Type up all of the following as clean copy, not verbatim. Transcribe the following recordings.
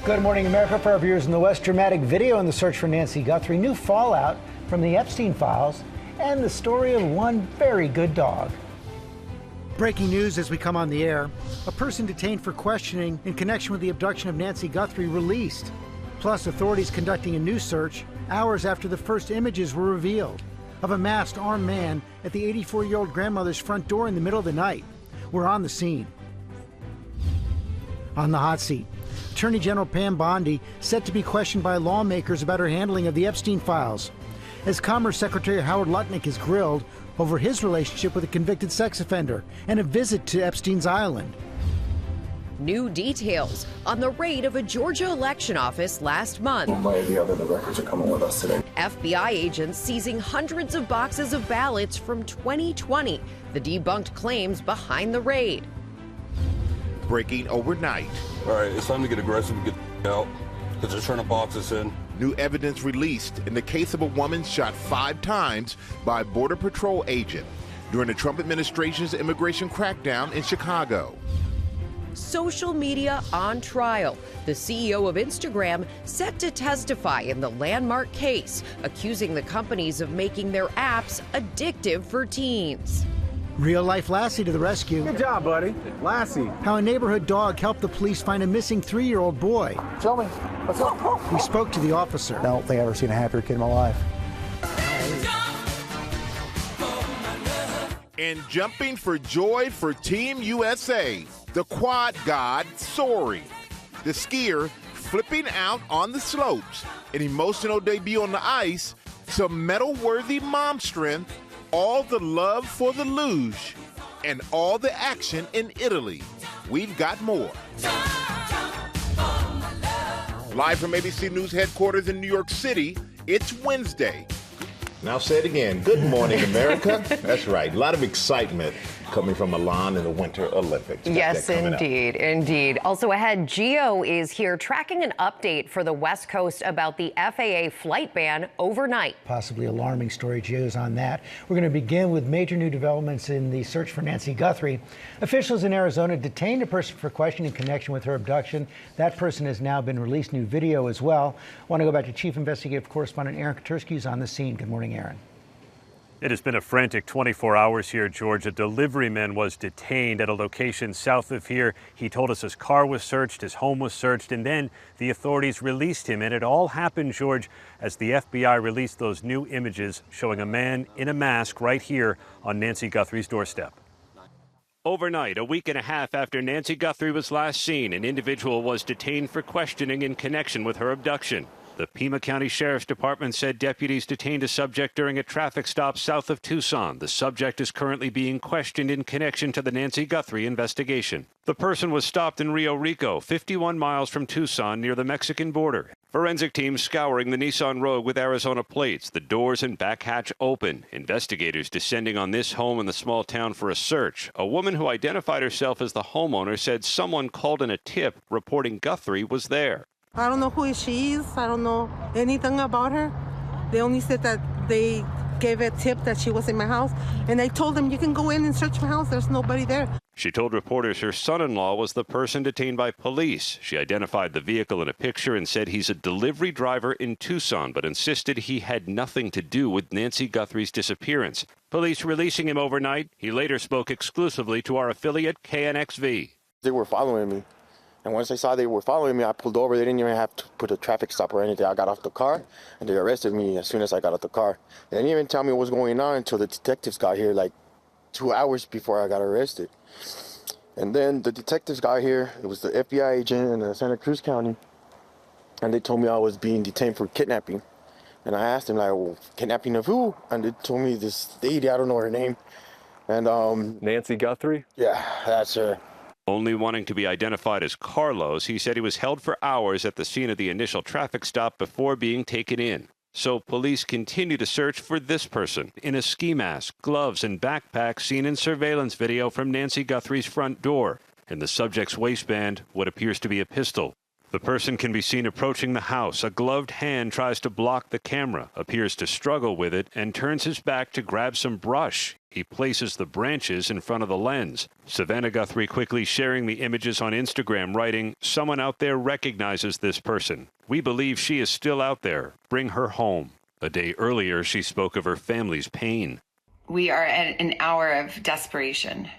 Good morning, America. For our viewers in the West, dramatic video in the search for Nancy Guthrie, new fallout from the Epstein files, and the story of one very good dog. Breaking news as we come on the air. A person detained for questioning in connection with the abduction of Nancy Guthrie released. Plus, authorities conducting a new search hours after the first images were revealed of a masked armed man at the 84-year-old grandmother's front door in the middle of the night. We're on the scene. On the hot seat, Attorney General Pam Bondi set to be questioned by lawmakers about her handling of the Epstein files, as Commerce Secretary Howard Lutnick is grilled over his relationship with a convicted sex offender and a visit to Epstein's Island. New details on the raid of a Georgia election office last month. One way or the other, the records are coming with us today. FBI agents seizing hundreds of boxes of ballots from 2020. The debunked claims behind the raid. Breaking overnight. All right, it's time to get aggressive and get out, because they're trying to box us in. New evidence released in the case of a woman shot 5 times by a Border Patrol agent during the Trump administration's immigration crackdown in Chicago. Social media on trial. The CEO of Instagram set to testify in the landmark case, accusing the companies of making their apps addictive for teens. Real-life Lassie to the rescue. Good job, buddy. Lassie. How a neighborhood dog helped the police find a missing 3-year-old boy. Tell me. What's up? We spoke to the officer. I don't think I've ever seen a happier kid in my life. And jumping for joy for Team USA, the quad god soaring. The skier flipping out on the slopes. An emotional debut on the ice, some medal-worthy mom strength, all the love for the luge, and all the action in Italy. We've got more. Live from ABC News headquarters in New York City, it's Wednesday. Now say it again. Good morning, America. That's right. A lot of excitement coming from Milan in the Winter Olympics. Yes, indeed. Indeed. Also ahead, Geo is here tracking an update for the West Coast about the FAA flight ban overnight. Possibly alarming story. Gio's on that. We're going to begin with major new developments in the search for Nancy Guthrie. Officials in Arizona detained a person for questioning in connection with her abduction. That person has now been released. New video as well. I want to go back to Chief Investigative Correspondent Aaron Katursky, who's on the scene. Good morning, Aaron. It has been a frantic 24 hours here, George. A deliveryman was detained at a location south of here. He told us his car was searched, his home was searched, and then the authorities released him. And it all happened, George, as the FBI released those new images showing a man in a mask right here on Nancy Guthrie's doorstep. Overnight, a week and a half after Nancy Guthrie was last seen, an individual was detained for questioning in connection with her abduction. The Pima County Sheriff's Department said deputies detained a subject during a traffic stop south of Tucson. The subject is currently being questioned in connection to the Nancy Guthrie investigation. The person was stopped in Rio Rico, 51 miles from Tucson near the Mexican border. Forensic teams scouring the Nissan Rogue with Arizona plates, the doors and back hatch open. Investigators descending on this home in the small town for a search. A woman who identified herself as the homeowner said someone called in a tip reporting Guthrie was there. I don't know who she is. I don't know anything about her. They only said that they gave a tip that she was in my house. And I told them, you can go in and search my house. There's nobody there. She told reporters her son-in-law was the person detained by police. She identified the vehicle in a picture and said he's a delivery driver in Tucson, but insisted he had nothing to do with Nancy Guthrie's disappearance. Police releasing him overnight. He later spoke exclusively to our affiliate, KNXV. They were following me. And once I saw they were following me, I pulled over. They didn't even have to put a traffic stop or anything. I got off the car, and they arrested me as soon as I got off the car. They didn't even tell me what was going on until the detectives got here, like 2 hours before I got arrested. And then the detectives got here. It was the FBI agent in Santa Cruz County, and they told me I was being detained for kidnapping. And I asked them, like, well, kidnapping of who? And they told me this lady, I don't know her name. And Nancy Guthrie? Yeah, that's her. Only wanting to be identified as Carlos, he said he was held for hours at the scene of the initial traffic stop before being taken in. So police continue to search for this person in a ski mask, gloves, and backpack seen in surveillance video from Nancy Guthrie's front door. In the subject's waistband, what appears to be a pistol. The person can be seen approaching the house. A gloved hand tries to block the camera, appears to struggle with it, and turns his back to grab some brush. He places the branches in front of the lens. Savannah Guthrie quickly sharing the images on Instagram, writing, "Someone out there recognizes this person. We believe she is still out there. Bring her home." A day earlier, she spoke of her family's pain. We are at an hour of desperation,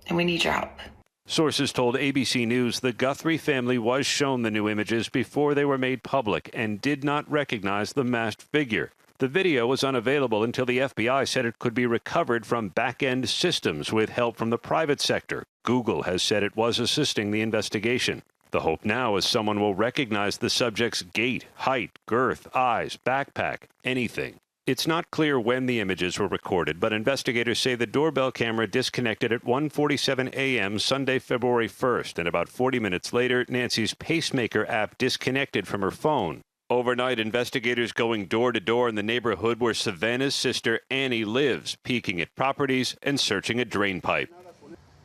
and we need your help. Sources told ABC News the Guthrie family was shown the new images before they were made public and did not recognize the masked figure. The video was unavailable until the FBI said it could be recovered from back-end systems with help from the private sector. Google has said it was assisting the investigation. The hope now is someone will recognize the subject's gait, height, girth, eyes, backpack, anything. It's not clear when the images were recorded, but investigators say the doorbell camera disconnected at 1:47 a.m. Sunday, February 1st, and about 40 minutes later, Nancy's pacemaker app disconnected from her phone. Overnight, investigators going door to door in the neighborhood where Savannah's sister Annie lives, peeking at properties and searching a drain pipe.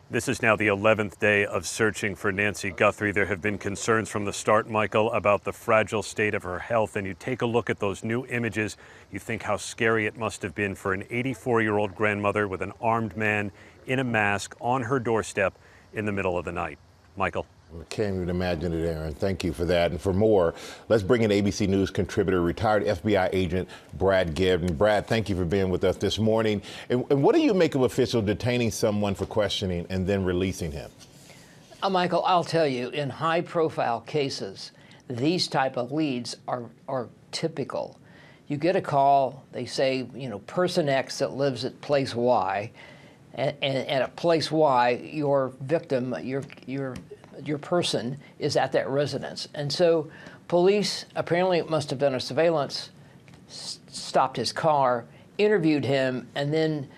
This is now the 11th day of searching for Nancy Guthrie. There have been concerns from the start, Michael, about the fragile state of her health. And you take a look at those new images, you think how scary it must have been for an 84-year-old grandmother with an armed man in a mask on her doorstep in the middle of the night. Michael. I can't even imagine it, Aaron. Thank you for that. And for more, let's bring in ABC News contributor, retired FBI agent Brad Gibb. And Brad, thank you for being with us this morning. And what do you make of officials detaining someone for questioning and then releasing him? Michael, I'll tell you, in high-profile cases, these type of leads are typical. You get a call, they say, person X that lives at place Y, and at place Y, your victim, your person is at that residence. And so police apparently must have done a surveillance, stopped his car, interviewed him, and then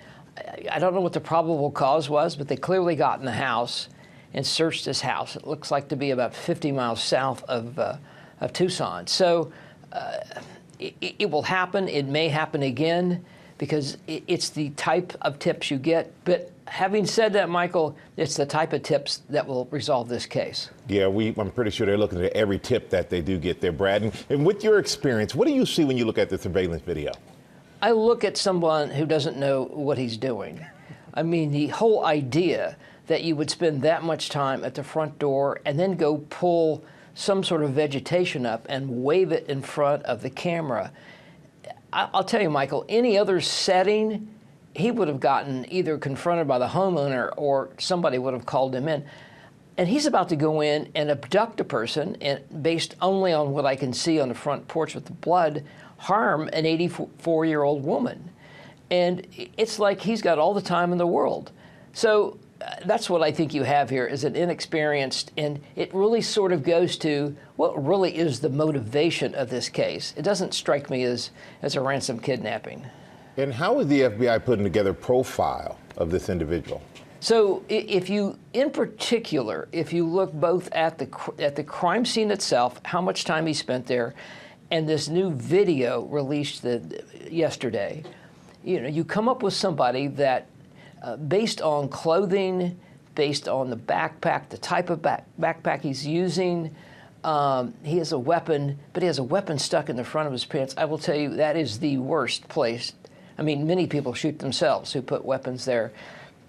I don't know what the probable cause was, but they clearly got in the house and searched his house. It looks like to be about 50 miles south of Tucson. So it will happen. It may happen again because it's the type of tips you get. But having said that, Michael, it's the type of tips that will resolve this case. Yeah, I'm pretty sure they're looking at every tip that they do get there, Brad. And with your experience, what do you see when you look at the surveillance video? I look at someone who doesn't know what he's doing. I mean, the whole idea that you would spend that much time at the front door and then go pull some sort of vegetation up and wave it in front of the camera. I'll tell you, Michael, any other setting, he would have gotten either confronted by the homeowner or somebody would have called him in. And he's about to go in and abduct a person, and based only on what I can see on the front porch with the blood, harm an 84-year-old woman. And it's like he's got all the time in the world. So that's what I think you have here, is an inexperienced, and it really sort of goes to what really is the motivation of this case. It doesn't strike me as a ransom kidnapping. And how is the FBI putting together a profile of this individual? So if you, in particular, if you look both at the crime scene itself, how much time he spent there, and this new video released yesterday, you come up with somebody that, based on clothing, based on the backpack, the type of backpack he's using, he has a weapon, but he has a weapon stuck in the front of his pants. I will tell you, that is the worst place. I mean, many people shoot themselves who put weapons there.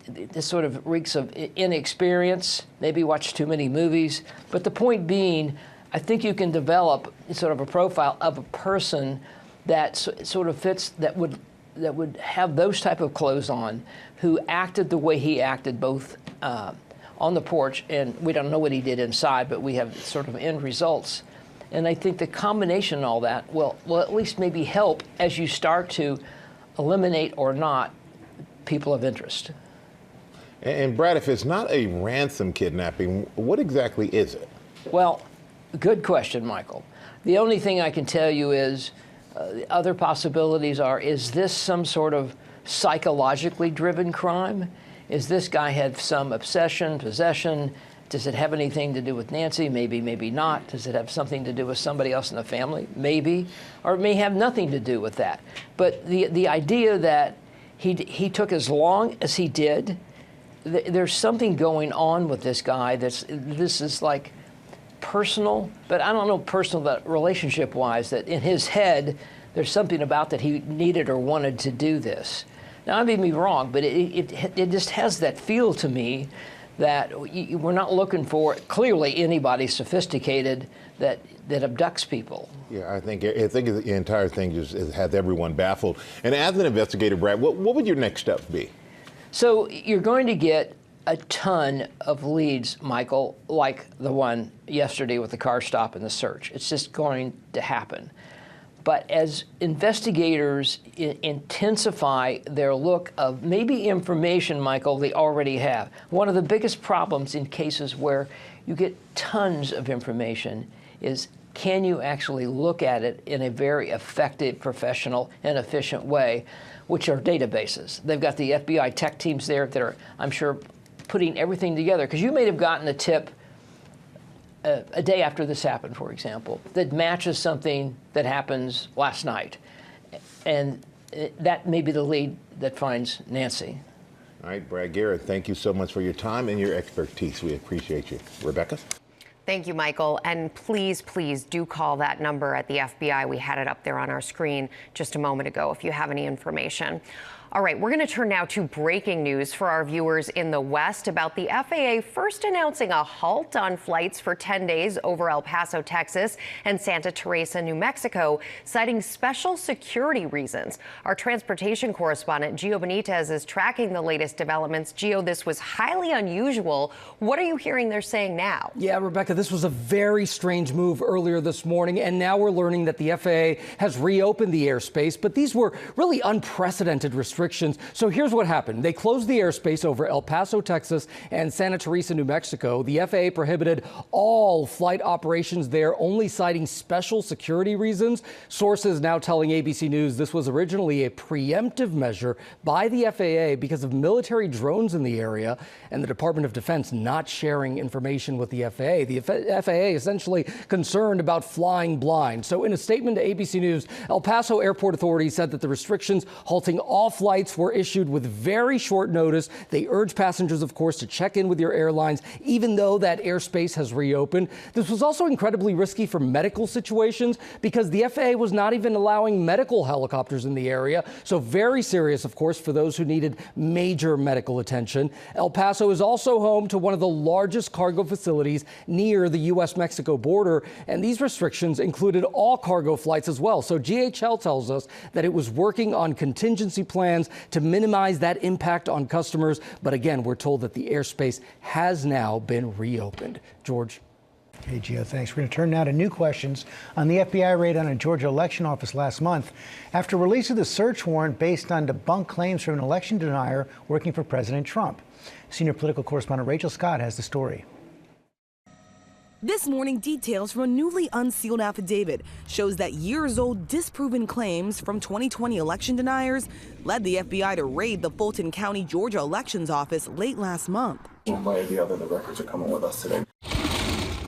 This sort of reeks of inexperience, maybe watch too many movies. But the point being, I think you can develop sort of a profile of a person that sort of fits, that would have those type of clothes on, who acted the way he acted, both on the porch, and we don't know what he did inside, but we have sort of end results. And I think the combination of all that will at least maybe help as you start to eliminate or not people of interest. And Brad, if it's not a ransom kidnapping, what exactly is it? Well, good question, Michael. The only thing I can tell you is other possibilities are, is this some sort of psychologically driven crime? Is this guy had some obsession, possession? Does it have anything to do with Nancy? Maybe, maybe not. Does it have something to do with somebody else in the family? Maybe. Or it may have nothing to do with that. But the idea that he took as long as he did, there's something going on with this guy this is like personal, but I don't know personal, but relationship-wise, that in his head, there's something about that he needed or wanted to do this. Now, I may be wrong, but it just has that feel to me that we're not looking for, clearly, anybody sophisticated that abducts people. Yeah, I think the entire thing just has everyone baffled. And as an investigator, Brad, what would your next steps be? So you're going to get a ton of leads, Michael, like the one yesterday with the car stop and the search. It's just going to happen. But as investigators intensify their look of maybe information, Michael, they already have. One of the biggest problems in cases where you get tons of information is, can you actually look at it in a very effective, professional, and efficient way, which are databases. They've got the FBI tech teams there that are, I'm sure, putting everything together. Because you may have gotten a tip a day after this happened, for example, that matches something that happens last night. And that may be the lead that finds Nancy. All right, Brad Garrett, thank you so much for your time and your expertise. We appreciate you. Rebecca? Thank you, Michael. And please, please do call that number at the FBI. We had it up there on our screen just a moment ago if you have any information. All right, we're going to turn now to breaking news for our viewers in the West about the FAA first announcing a halt on flights for 10 days over El Paso, Texas and Santa Teresa, New Mexico, citing special security reasons. Our transportation correspondent, Gio Benitez, is tracking the latest developments. Gio, this was highly unusual. What are you hearing they're saying now? Yeah, Rebecca, this was a very strange move earlier this morning, and now we're learning that the FAA has reopened the airspace, but these were really unprecedented restrictions. So here's what happened. They closed the airspace over El Paso, Texas and Santa Teresa, New Mexico. The FAA prohibited all flight operations there, only citing special security reasons. Sources now telling ABC News this was originally a preemptive measure by the FAA because of military drones in the area and the Department of Defense not sharing information with the FAA. The FAA essentially concerned about flying blind. So in a statement to ABC News, El Paso Airport authorities said that the restrictions halting all flights were issued with very short notice. They urge passengers, of course, to check in with your airlines, even though that airspace has reopened. This was also incredibly risky for medical situations because the FAA was not even allowing medical helicopters in the area. So very serious, of course, for those who needed major medical attention. El Paso is also home to one of the largest cargo facilities near the U.S.-Mexico border, and these restrictions included all cargo flights as well. So GHL tells us that it was working on contingency plans to minimize that impact on customers. But again, we're told that the airspace has now been reopened. George. Hey, Gio, thanks. We're going to turn now to new questions on the FBI raid on a Georgia election office last month after release of the search warrant based on debunked claims from an election denier working for President Trump. Senior political correspondent Rachel Scott has the story. This morning, details from a newly unsealed affidavit shows that years-old disproven claims from 2020 election deniers led the FBI to raid the Fulton County, Georgia elections office late last month. One way or the other, the records are coming with us today.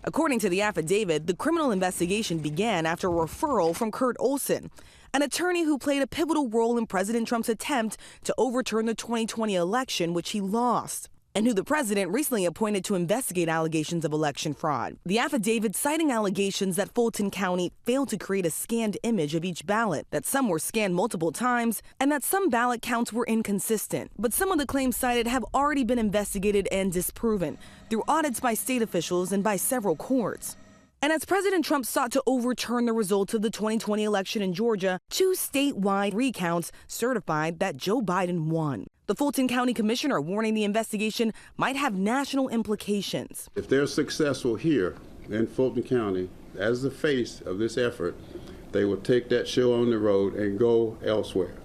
According to the affidavit, the criminal investigation began after a referral from Kurt Olson, an attorney who played a pivotal role in President Trump's attempt to overturn the 2020 election, which he lost, and who the president recently appointed to investigate allegations of election fraud. The affidavit citing allegations that Fulton County failed to create a scanned image of each ballot, that some were scanned multiple times, and that some ballot counts were inconsistent. But some of the claims cited have already been investigated and disproven through audits by state officials and by several courts. And as President Trump sought to overturn the results of the 2020 election in Georgia, 2 statewide recounts certified that Joe Biden won. The Fulton County Commissioner warning the investigation might have national implications. If they're successful here in Fulton County as the face of this effort, they will take that show on the road and go elsewhere.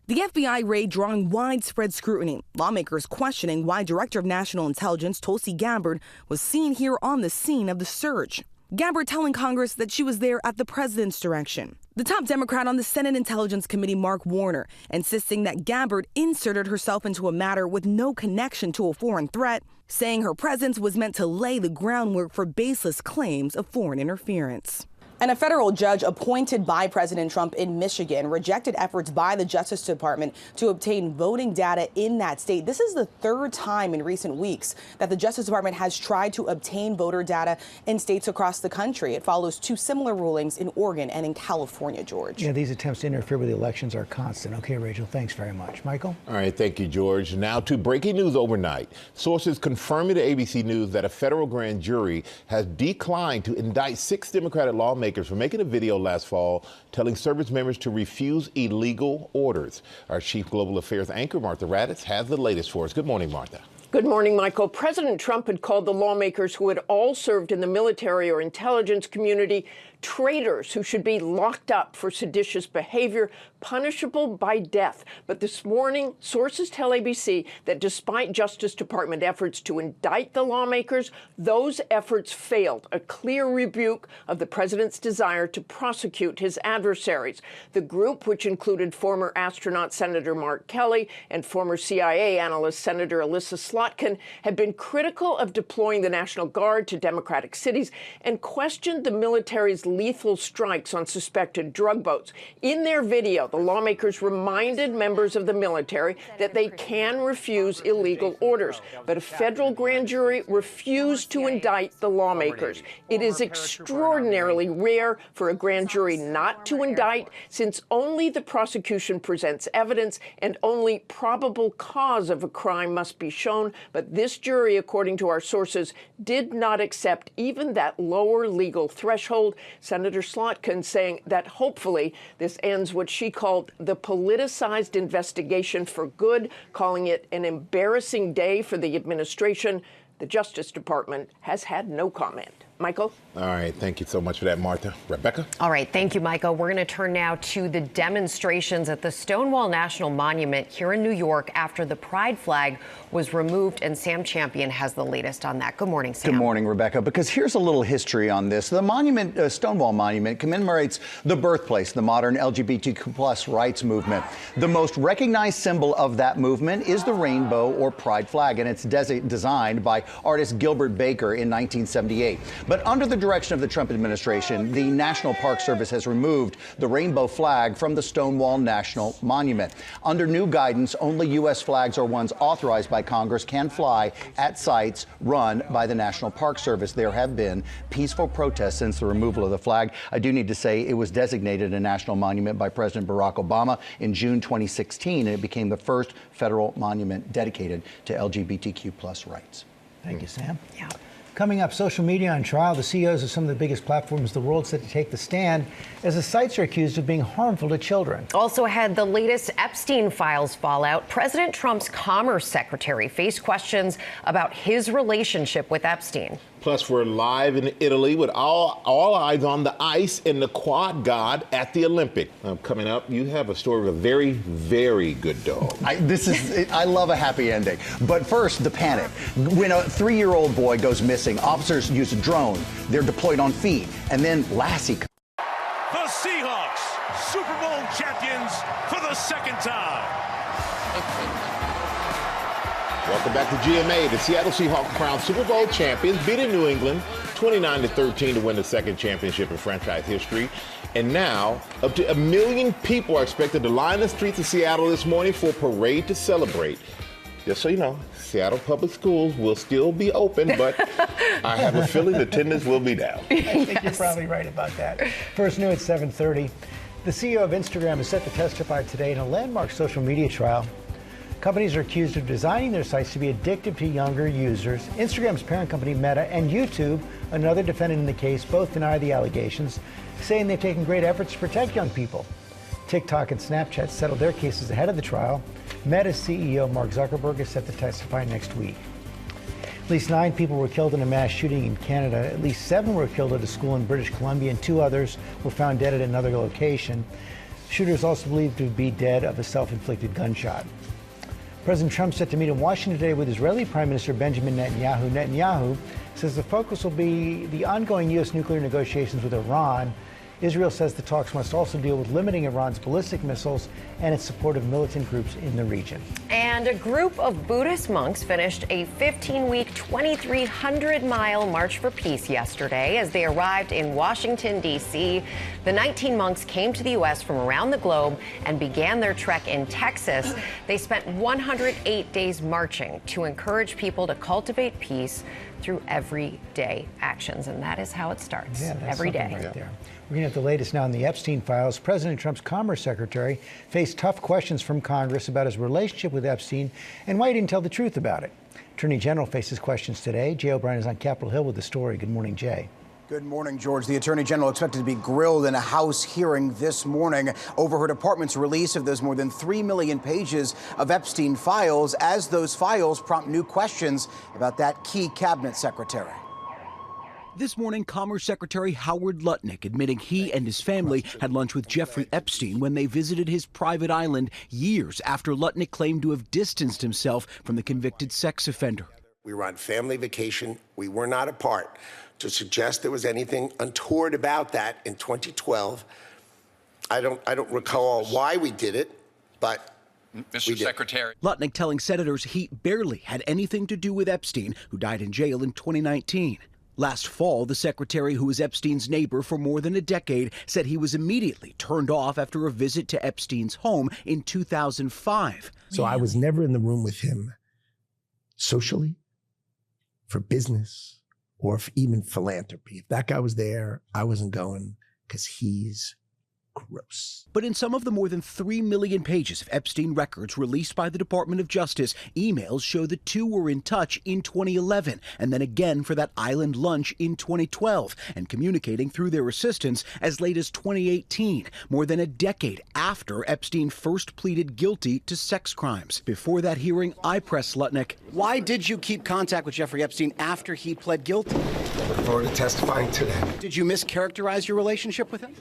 The FBI raid drawing widespread scrutiny, lawmakers questioning why Director of National Intelligence Tulsi Gabbard was seen here on the scene of the search. Gabbard telling Congress that she was there at the president's direction. The top Democrat on the Senate Intelligence Committee, Mark Warner, insisting that Gabbard inserted herself into a matter with no connection to a foreign threat, saying her presence was meant to lay the groundwork for baseless claims of foreign interference. And a federal judge appointed by President Trump in Michigan rejected efforts by the Justice Department to obtain voting data in that state. This is the third time in recent weeks that the Justice Department has tried to obtain voter data in states across the country. It follows two similar rulings in Oregon and in California, George. Yeah, these attempts to interfere with the elections are constant. Okay, Rachel, thanks very much. Michael? All right, thank you, George. Now to breaking news overnight. Sources confirming to ABC News that a federal grand jury has declined to indict 6 Democratic lawmakers for making a video last fall telling service members to refuse illegal orders. Our chief global affairs anchor, Martha Raddatz, has the latest for us. Good morning, Martha. Good morning, Michael. President Trump had called the lawmakers who had all served in the military or intelligence community traitors who should be locked up for seditious behavior, punishable by death. But this morning, sources tell ABC that despite Justice Department efforts to indict the lawmakers, those efforts failed, a clear rebuke of the president's desire to prosecute his adversaries. The group, which included former astronaut Senator Mark Kelly and former CIA analyst Senator Alyssa Slotkin, had been critical of deploying the National Guard to Democratic cities and questioned the military's lethal strikes on suspected drug boats. In their video, the lawmakers reminded members of the military that they can refuse illegal orders, but a federal grand jury refused to indict the lawmakers. It is extraordinarily rare for a grand jury not to indict, since only the prosecution presents evidence and only probable cause of a crime must be shown. But this jury, according to our sources, did not accept even that lower legal threshold. Senator Slotkin saying that hopefully this ends what she called the politicized investigation for good, calling it an embarrassing day for the administration. The Justice Department has had no comment. Michael? All right. Thank you so much for that, Martha. Rebecca? All right. Thank you, Michael. We're going to turn now to the demonstrations at the Stonewall National Monument here in New York after the pride flag was removed. And Sam Champion has the latest on that. Good morning, Sam. Good morning, Rebecca. Because here's a little history on this. The monument, Stonewall Monument, commemorates the birthplace of the modern LGBTQ plus rights movement. The most recognized symbol of that movement is the rainbow or pride flag, and it's designed by artist Gilbert Baker in 1978. But under the direction of the Trump administration, the National Park Service has removed the rainbow flag from the Stonewall National Monument. Under new guidance, only U.S. flags or ones authorized by Congress can fly at sites run by the National Park Service. There have been peaceful protests since the removal of the flag. I do need to say it was designated a national monument by President Barack Obama in June 2016, and it became the first federal monument dedicated to LGBTQ plus rights. Thank you, Sam. Yeah. Coming up, social media on trial. The CEOs of some of the biggest platforms in the world set to take the stand as the sites are accused of being harmful to children. Also ahead, the latest Epstein files fallout. President Trump's Commerce Secretary faced questions about his relationship with Epstein. Plus, we're live in Italy with all eyes on the ice and the quad god at the Olympic. Coming up, you have a story of a very, very good dog. I love a happy ending. But first, the panic. When a 3-year-old boy goes missing, officers use a drone. They're deployed on feet. And then Lassie. The Seahawks, Super Bowl champions for the second time. Welcome back to GMA. The Seattle Seahawks crowned Super Bowl champions, beating New England 29-13 to win the second championship in franchise history. And now, up to 1 million people are expected to line the streets of Seattle this morning for a parade to celebrate. Just so you know, Seattle public schools will still be open, but I have a feeling attendance will be down. I think you're probably right about that. First new at 7:30. The CEO of Instagram is set to testify today in a landmark social media trial. Companies are accused of designing their sites to be addictive to younger users. Instagram's parent company, Meta, and YouTube, another defendant in the case, both deny the allegations, saying they've taken great efforts to protect young people. TikTok and Snapchat settled their cases ahead of the trial. Meta's CEO, Mark Zuckerberg, is set to testify next week. At least 9 people were killed in a mass shooting in Canada. At least 7 were killed at a school in British Columbia, and 2 others were found dead at another location. Shooter is also believed to be dead of a self-inflicted gunshot. President Trump set to meet in Washington today with Israeli Prime Minister Benjamin Netanyahu. Netanyahu says the focus will be the ongoing U.S. nuclear negotiations with Iran. Israel says the talks must also deal with limiting Iran's ballistic missiles and its support of militant groups in the region. And a group of Buddhist monks finished a 15-week, 2,300-mile March for Peace yesterday as they arrived in Washington, D.C. The 19 monks came to the U.S. from around the globe and began their trek in Texas. They spent 108 days marching to encourage people to cultivate peace through everyday actions. And that is how it starts, every day. Right there. We're going to have the latest now on the Epstein files. President Trump's Commerce Secretary faced tough questions from Congress about his relationship with Epstein and why he didn't tell the truth about it. Attorney General faces questions today. Jay O'Brien is on Capitol Hill with the story. Good morning, Jay. Good morning, George. The Attorney General expected to be grilled in a House hearing this morning over her department's release of those more than 3 million pages of Epstein files, as those files prompt new questions about that key cabinet secretary. This morning, Commerce Secretary Howard Lutnick admitting he and his family had lunch with Jeffrey Epstein when they visited his private island years after Lutnick claimed to have distanced himself from the convicted sex offender. We were on family vacation. We were not apart. To suggest there was anything untoward about that in 2012, I don't recall why we did it, but Mr. Secretary. Lutnick telling senators he barely had anything to do with Epstein, who died in jail in 2019. Last fall, the secretary, who was Epstein's neighbor for more than a decade, said he was immediately turned off after a visit to Epstein's home in 2005. So I was never in the room with him socially, for business, or for even philanthropy. If that guy was there, I wasn't going because he's gross. But in some of the more than 3 million pages of Epstein records released by the Department of Justice, emails show the two were in touch in 2011 and then again for that island lunch in 2012 and communicating through their assistants as late as 2018, more than a decade after Epstein first pleaded guilty to sex crimes. Before that hearing, I pressed Lutnick. Why did you keep contact with Jeffrey Epstein after he pled guilty? I look forward to testifying today. Did you mischaracterize your relationship with him?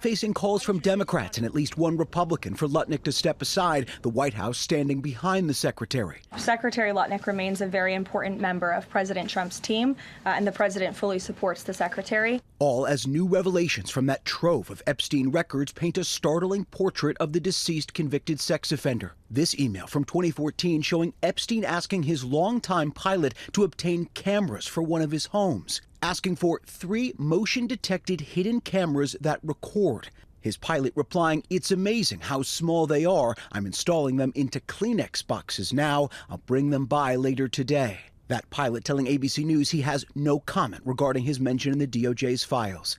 Facing calls from Democrats and at least one Republican for Lutnick to step aside, the White House standing behind the secretary. Secretary Lutnick remains a very important member of President Trump's team, and the president fully supports the secretary. All as new revelations from that trove of Epstein records paint a startling portrait of the deceased convicted sex offender. This email from 2014 showing Epstein asking his longtime pilot to obtain cameras for one of his homes, asking for 3 motion-detected hidden cameras that record. His pilot replying, "It's amazing how small they are. I'm installing them into Kleenex boxes now. I'll bring them by later today." That pilot telling ABC News he has no comment regarding his mention in the DOJ's files.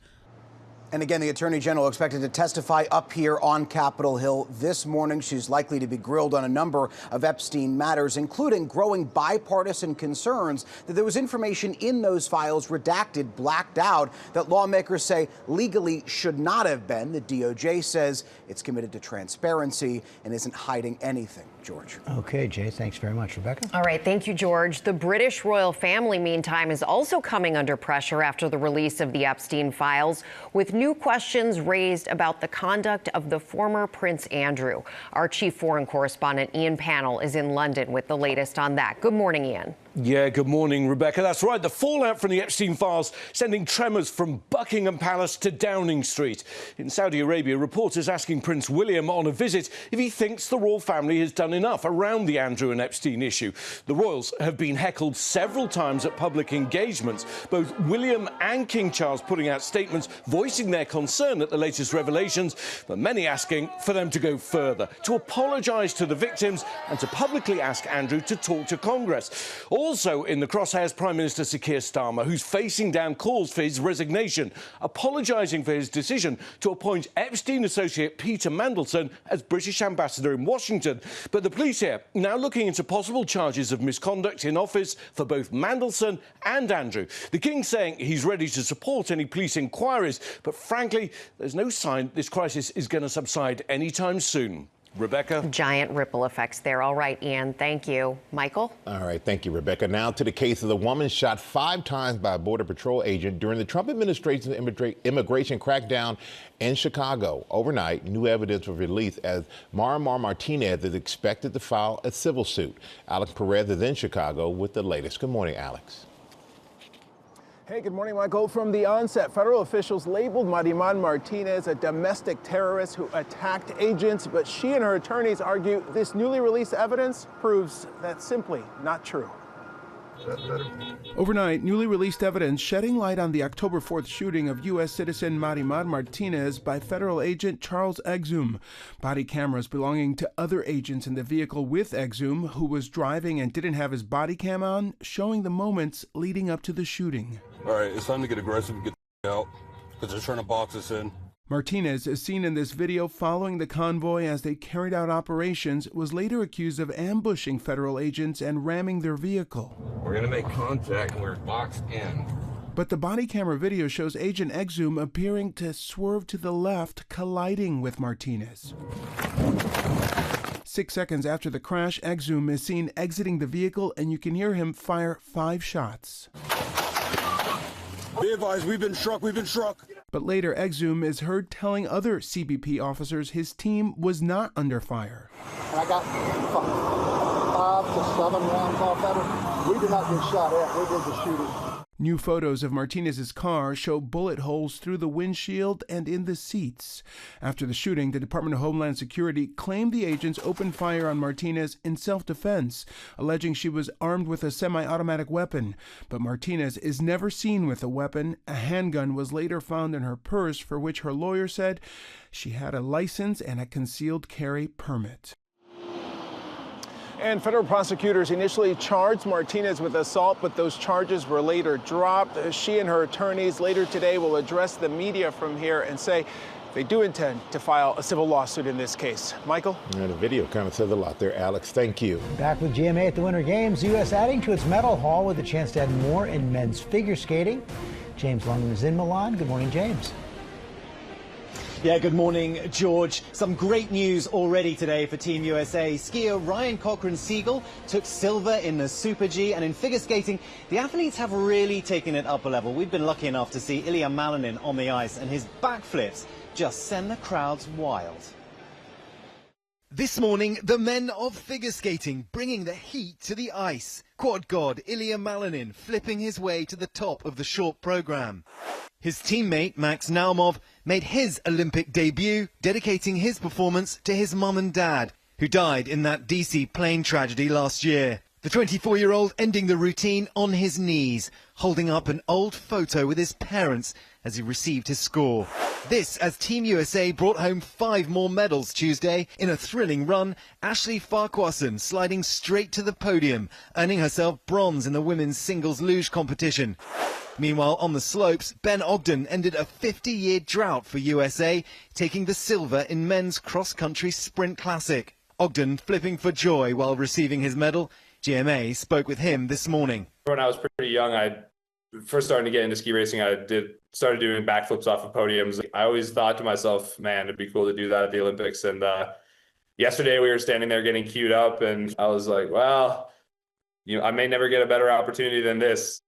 And again, the Attorney General expected to testify up here on Capitol Hill this morning. She's likely to be grilled on a number of Epstein matters, including growing bipartisan concerns that there was information in those files redacted, blacked out, that lawmakers say legally should not have been. The DOJ says it's committed to transparency and isn't hiding anything. George. Okay, Jay, thanks very much. Rebecca? All right, thank you, George. The British royal family, meantime, is also coming under pressure after the release of the Epstein files, with new questions raised about the conduct of the former Prince Andrew. Our chief foreign correspondent, Ian Pannell, is in London with the latest on that. Good morning, Ian. Yeah, good morning, Rebecca. That's right. The fallout from the Epstein files sending tremors from Buckingham Palace to Downing Street. In Saudi Arabia, reporters asking Prince William on a visit if he thinks the royal family has done enough around the Andrew and Epstein issue. The royals have been heckled several times at public engagements, both William and King Charles putting out statements voicing their concern at the latest revelations, but many asking for them to go further, to apologise to the victims and to publicly ask Andrew to talk to Congress. Also in the crosshairs, Prime Minister Sir Keir Starmer, who's facing down calls for his resignation, apologising for his decision to appoint Epstein associate Peter Mandelson as British ambassador in Washington. But the police here now looking into possible charges of misconduct in office for both Mandelson and Andrew. The King saying he's ready to support any police inquiries, but frankly, there's no sign this crisis is going to subside anytime soon. Rebecca? Giant ripple effects there. All right, Ian, thank you. Michael? All right, thank you, Rebecca. Now to the case of the woman shot 5 times by a Border Patrol agent during the Trump administration's immigration crackdown in Chicago. Overnight, new evidence was released as Marimar Martinez is expected to file a civil suit. Alex Perez is in Chicago with the latest. Good morning, Alex. Hey, good morning, Michael. From the onset, federal officials labeled Mariman Martinez a domestic terrorist who attacked agents, but she and her attorneys argue this newly released evidence proves that's simply not true. Overnight, newly released evidence shedding light on the October 4th shooting of U.S. citizen Mariman Martinez by federal agent Charles Exum. Body cameras belonging to other agents in the vehicle with Exum, who was driving and didn't have his body cam on, showing the moments leading up to the shooting. All right, it's time to get aggressive and get the out, because they're trying to box us in. Martinez, is seen in this video following the convoy as they carried out operations, was later accused of ambushing federal agents and ramming their vehicle. We're going to make contact and we're boxed in. But the body camera video shows Agent Exum appearing to swerve to the left, colliding with Martinez. 6 seconds after the crash, Exum is seen exiting the vehicle, and you can hear him fire 5 shots. Be advised, we've been struck. But later, Exum is heard telling other CBP officers his team was not under fire. And I got 5 to 7 rounds off at her. We did not get shot at. We did the shooting. New photos of Martinez's car show bullet holes through the windshield and in the seats. After the shooting, the Department of Homeland Security claimed the agents opened fire on Martinez in self-defense, alleging she was armed with a semi-automatic weapon. But Martinez is never seen with a weapon. A handgun was later found in her purse, for which her lawyer said she had a license and a concealed carry permit. And federal prosecutors initially charged Martinez with assault, but those charges were later dropped. She and her attorneys later today will address the media from here and say they do intend to file a civil lawsuit in this case. Michael? And the video kind of says a lot there, Alex. Thank you. Back with GMA at the Winter Games, U.S. adding to its medal haul with a chance to add more in men's figure skating. James London is in Milan. Good morning, James. Yeah, good morning, George. Some great news already today for Team USA. Skier Ryan Cochran-Siegel took silver in the Super G, and in figure skating, the athletes have really taken it up a level. We've been lucky enough to see Ilya Malinin on the ice, and his backflips just send the crowds wild. This morning, the men of figure skating bringing the heat to the ice. Quad god Ilya Malinin flipping his way to the top of the short program. His teammate Max Naumov made his Olympic debut, dedicating his performance to his mum and dad, who died in that DC plane tragedy last year. The 24-year-old ending the routine on his knees, holding up an old photo with his parents as he received his score. This as Team USA brought home 5 more medals Tuesday. In a thrilling run, Ashley Farquharson sliding straight to the podium, earning herself bronze in the women's singles luge competition. Meanwhile, on the slopes, Ben Ogden ended a 50-year drought for USA, taking the silver in men's cross-country sprint classic. Ogden flipping for joy while receiving his medal. GMA spoke with him this morning. When I was pretty young, I first started to get into ski racing. I started doing backflips off of podiums. I always thought to myself, man, it'd be cool to do that at the Olympics. And yesterday we were standing there getting queued up, and I was like, well, I may never get a better opportunity than this.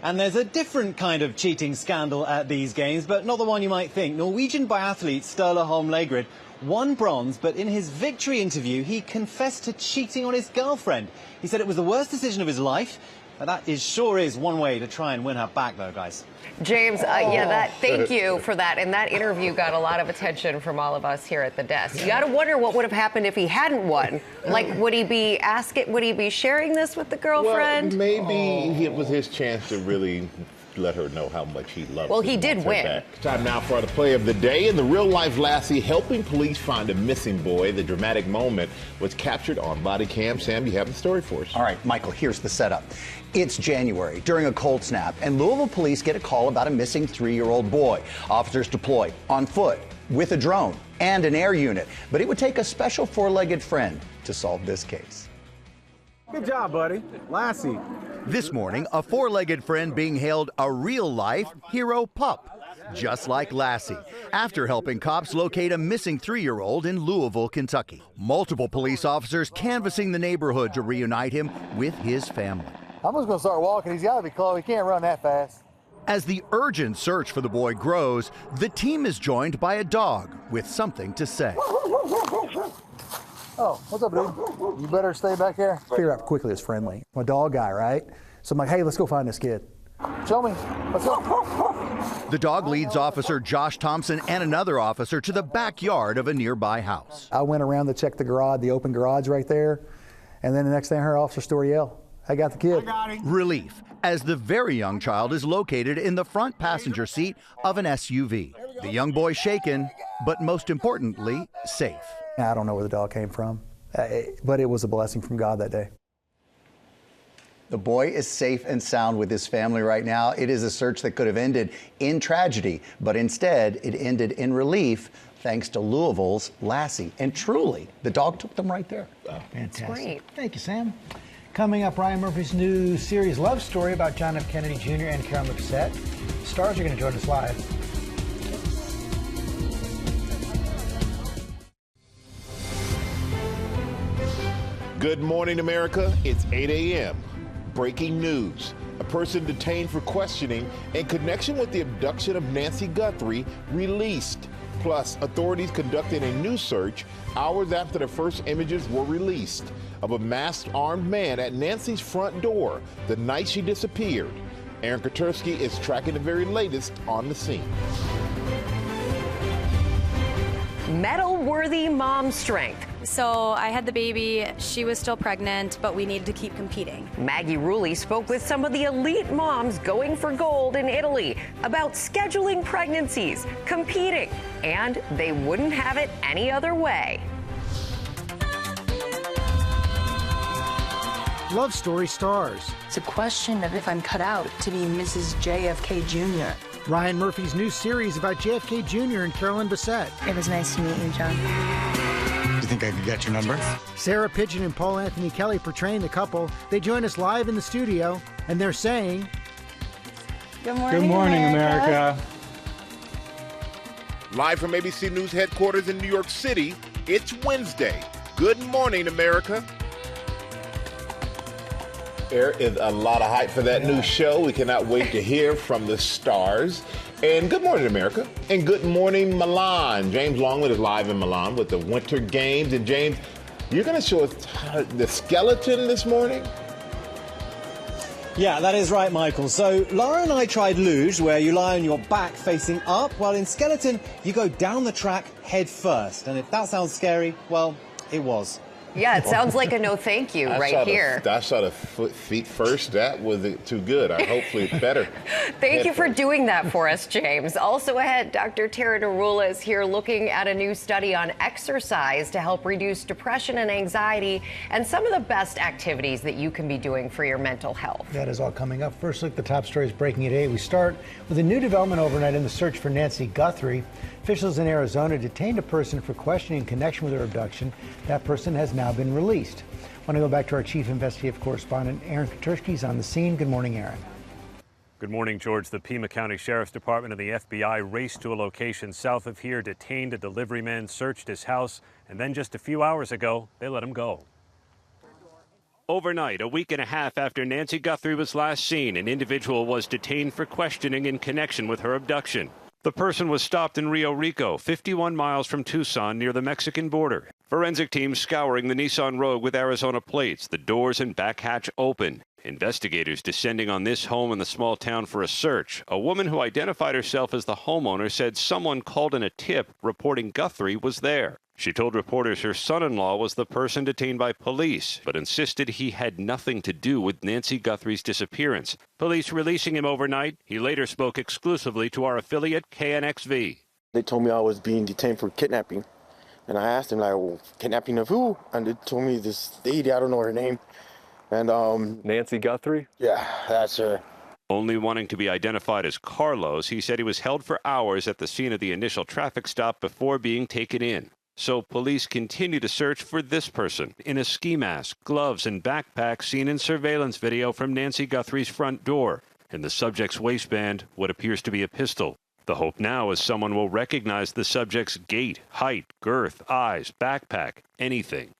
And there's a different kind of cheating scandal at these games, but not the one you might think. Norwegian biathlete Sturla Holm Lagerid won bronze, but in his victory interview, he confessed to cheating on his girlfriend. He said it was the worst decision of his life. That sure is one way to try and win her back, though, guys. James, thank you for that. And that interview got a lot of attention from all of us here at the desk. You got to wonder what would have happened if he hadn't won. Like, would he be sharing this with the girlfriend? Well, maybe it was his chance to really let her know how much he loved her. Well, he did win. Back. Time now for the play of the day. In the real-life Lassie helping police find a missing boy. The dramatic moment was captured on body cam. Sam, you have the story for us. All right, Michael, here's the setup. It's January, during a cold snap, and Louisville police get a call about a missing 3-year-old boy. Officers deploy on foot, with a drone, and an air unit. But it would take a special 4-legged friend to solve this case. Good job, buddy. Lassie. This morning, a 4-legged friend being hailed a real-life hero pup, just like Lassie, after helping cops locate a missing 3-year-old in Louisville, Kentucky. Multiple police officers canvassing the neighborhood to reunite him with his family. I'm just going to start walking. He's got to be close. He can't run that fast. As the urgent search for the boy grows, the team is joined by a dog with something to say. Oh, what's up, dude? You better stay back there. Figure out quickly it's friendly. I'm a dog guy, right? So I'm like, hey, let's go find this kid. Show me. Let's go. The dog leads Officer Josh Thompson and another officer to the backyard of a nearby house. I went around to check the garage, the open garage right there, and then the next thing I heard Officer Stewart yell, I got the kid. Relief, as the very young child is located in the front passenger seat of an SUV. The young boy shaken, but most importantly, safe. I don't know where the dog came from, but it was a blessing from God that day. The boy is safe and sound with his family right now. It is a search that could have ended in tragedy, but instead it ended in relief thanks to Louisville's Lassie. And truly, the dog took them right there. Fantastic. Great. Thank you, Sam. Coming up, Ryan Murphy's new series Love Story about John F. Kennedy Jr. and Carolyn Bessette. Stars are going to join us live. Good morning, America. It's 8 a.m. Breaking news. A person detained for questioning in connection with the abduction of Nancy Guthrie released. Plus, authorities conducted a new search hours after the first images were released of a masked armed man at Nancy's front door the night she disappeared. Aaron Katersky is tracking the very latest on the scene. Medal-worthy mom strength. So I had the baby, she was still pregnant, but we needed to keep competing. Maggie Rulli spoke with some of the elite moms going for gold in Italy about scheduling pregnancies, competing, and they wouldn't have it any other way. Love Story stars. It's a question of if I'm cut out to be Mrs. JFK Jr. Ryan Murphy's new series about JFK Jr. and Carolyn Bessette. It was nice to meet you, John. Do you think I could get your number? Sarah Pidgeon and Paul Anthony Kelly portraying the couple. They join us live in the studio, and they're saying, Good morning, Good morning, America. Live from ABC News headquarters in New York City, it's Wednesday. Good morning, America. There is a lot of hype for that new show. We cannot wait to hear from the stars. And good morning, America. And good morning, Milan. James Longwood is live in Milan with the Winter Games. And James, you're going to show us the skeleton this morning? Yeah, that is right, Michael. So Laura and I tried luge, where you lie on your back facing up, while in skeleton, you go down the track head first. And if that sounds scary, well, it was. Yeah, it sounds like a no thank you right here. I saw the feet first. That wasn't too good. Hopefully it's better. Thank you for doing that for us, James. Also ahead, Dr. Tara Narula is here looking at a new study on exercise to help reduce depression and anxiety and some of the best activities that you can be doing for your mental health. That is all coming up. First look, the top stories breaking at 8. We start with a new development overnight in the search for Nancy Guthrie. Officials in Arizona detained a person for questioning in connection with her abduction. That person has now been released. I want to go back to our chief investigative correspondent, Aaron Katersky, is on the scene. Good morning, Aaron. Good morning, George. The Pima County Sheriff's Department and the FBI raced to a location south of here, detained a delivery man, searched his house, and then just a few hours ago, they let him go. Overnight, a week and a half after Nancy Guthrie was last seen, an individual was detained for questioning in connection with her abduction. The person was stopped in Rio Rico, 51 miles from Tucson, near the Mexican border. Forensic teams scouring the Nissan Rogue with Arizona plates, the doors and back hatch open. Investigators descending on this home in the small town for a search. A woman who identified herself as the homeowner said someone called in a tip reporting Guthrie was there. She told reporters her son-in-law was the person detained by police, but insisted he had nothing to do with Nancy Guthrie's disappearance. Police releasing him overnight. He later spoke exclusively to our affiliate, KNXV. They told me I was being detained for kidnapping. And I asked them, like, well, kidnapping of who? And they told me this lady, I don't know her name. And, Nancy Guthrie? Yeah, that's her. Only wanting to be identified as Carlos, he said he was held for hours at the scene of the initial traffic stop before being taken in. So police continue to search for this person in a ski mask, gloves, and backpack seen in surveillance video from Nancy Guthrie's front door. In the subject's waistband, what appears to be a pistol. The hope now is someone will recognize the subject's gait, height, girth, eyes, backpack, anything.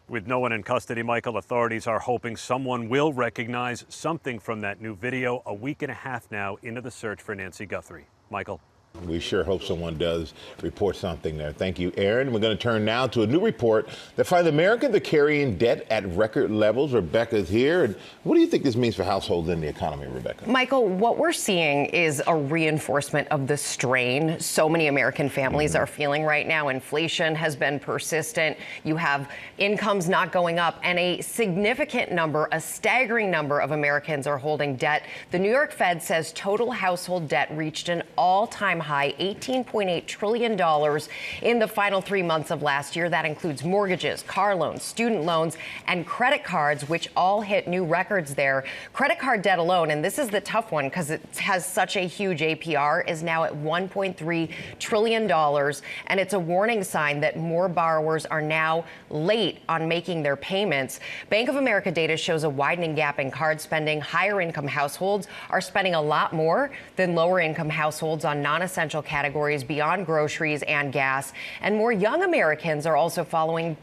With no one in custody, Michael, authorities are hoping someone will recognize something from that new video a week and a half now into the search for Nancy Guthrie. Michael. We sure hope someone does report something there. Thank you, Aaron. We're going to turn now to a new report that finds Americans are carrying debt at record levels. Rebecca's here. And what do you think this means for households and the economy, Rebecca? Michael, what we're seeing is a reinforcement of the strain so many American families are feeling right now. Inflation has been persistent. You have incomes not going up, and a significant number, a staggering number of Americans are holding debt. The New York Fed says total household debt reached an all-time high, $18.8 trillion in the final 3 months of last year. That includes mortgages, car loans, student loans, and credit cards, which all hit new records there. Credit card debt alone, and this is the tough one because it has such a huge APR, is now at $1.3 trillion. And it's a warning sign that more borrowers are now late on making their payments. Bank of America data shows a widening gap in card spending. Higher income households are spending a lot more than lower income households on non-essential categories beyond groceries and gas. And more young Americans are also falling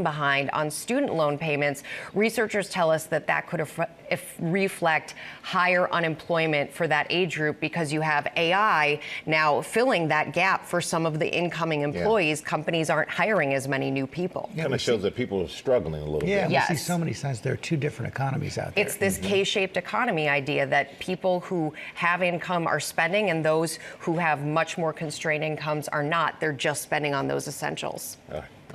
behind on student loan payments. Researchers tell us that could reflect higher unemployment for that age group because you have AI now filling that gap for some of the incoming employees. Yeah. Companies aren't hiring as many new people. It kind of shows that people are struggling a little bit. Yeah, we see so many signs there are two different economies out there. It's this K-shaped economy idea that people who have income are spending and those who have much more constrained incomes are not. They're just spending on those essentials.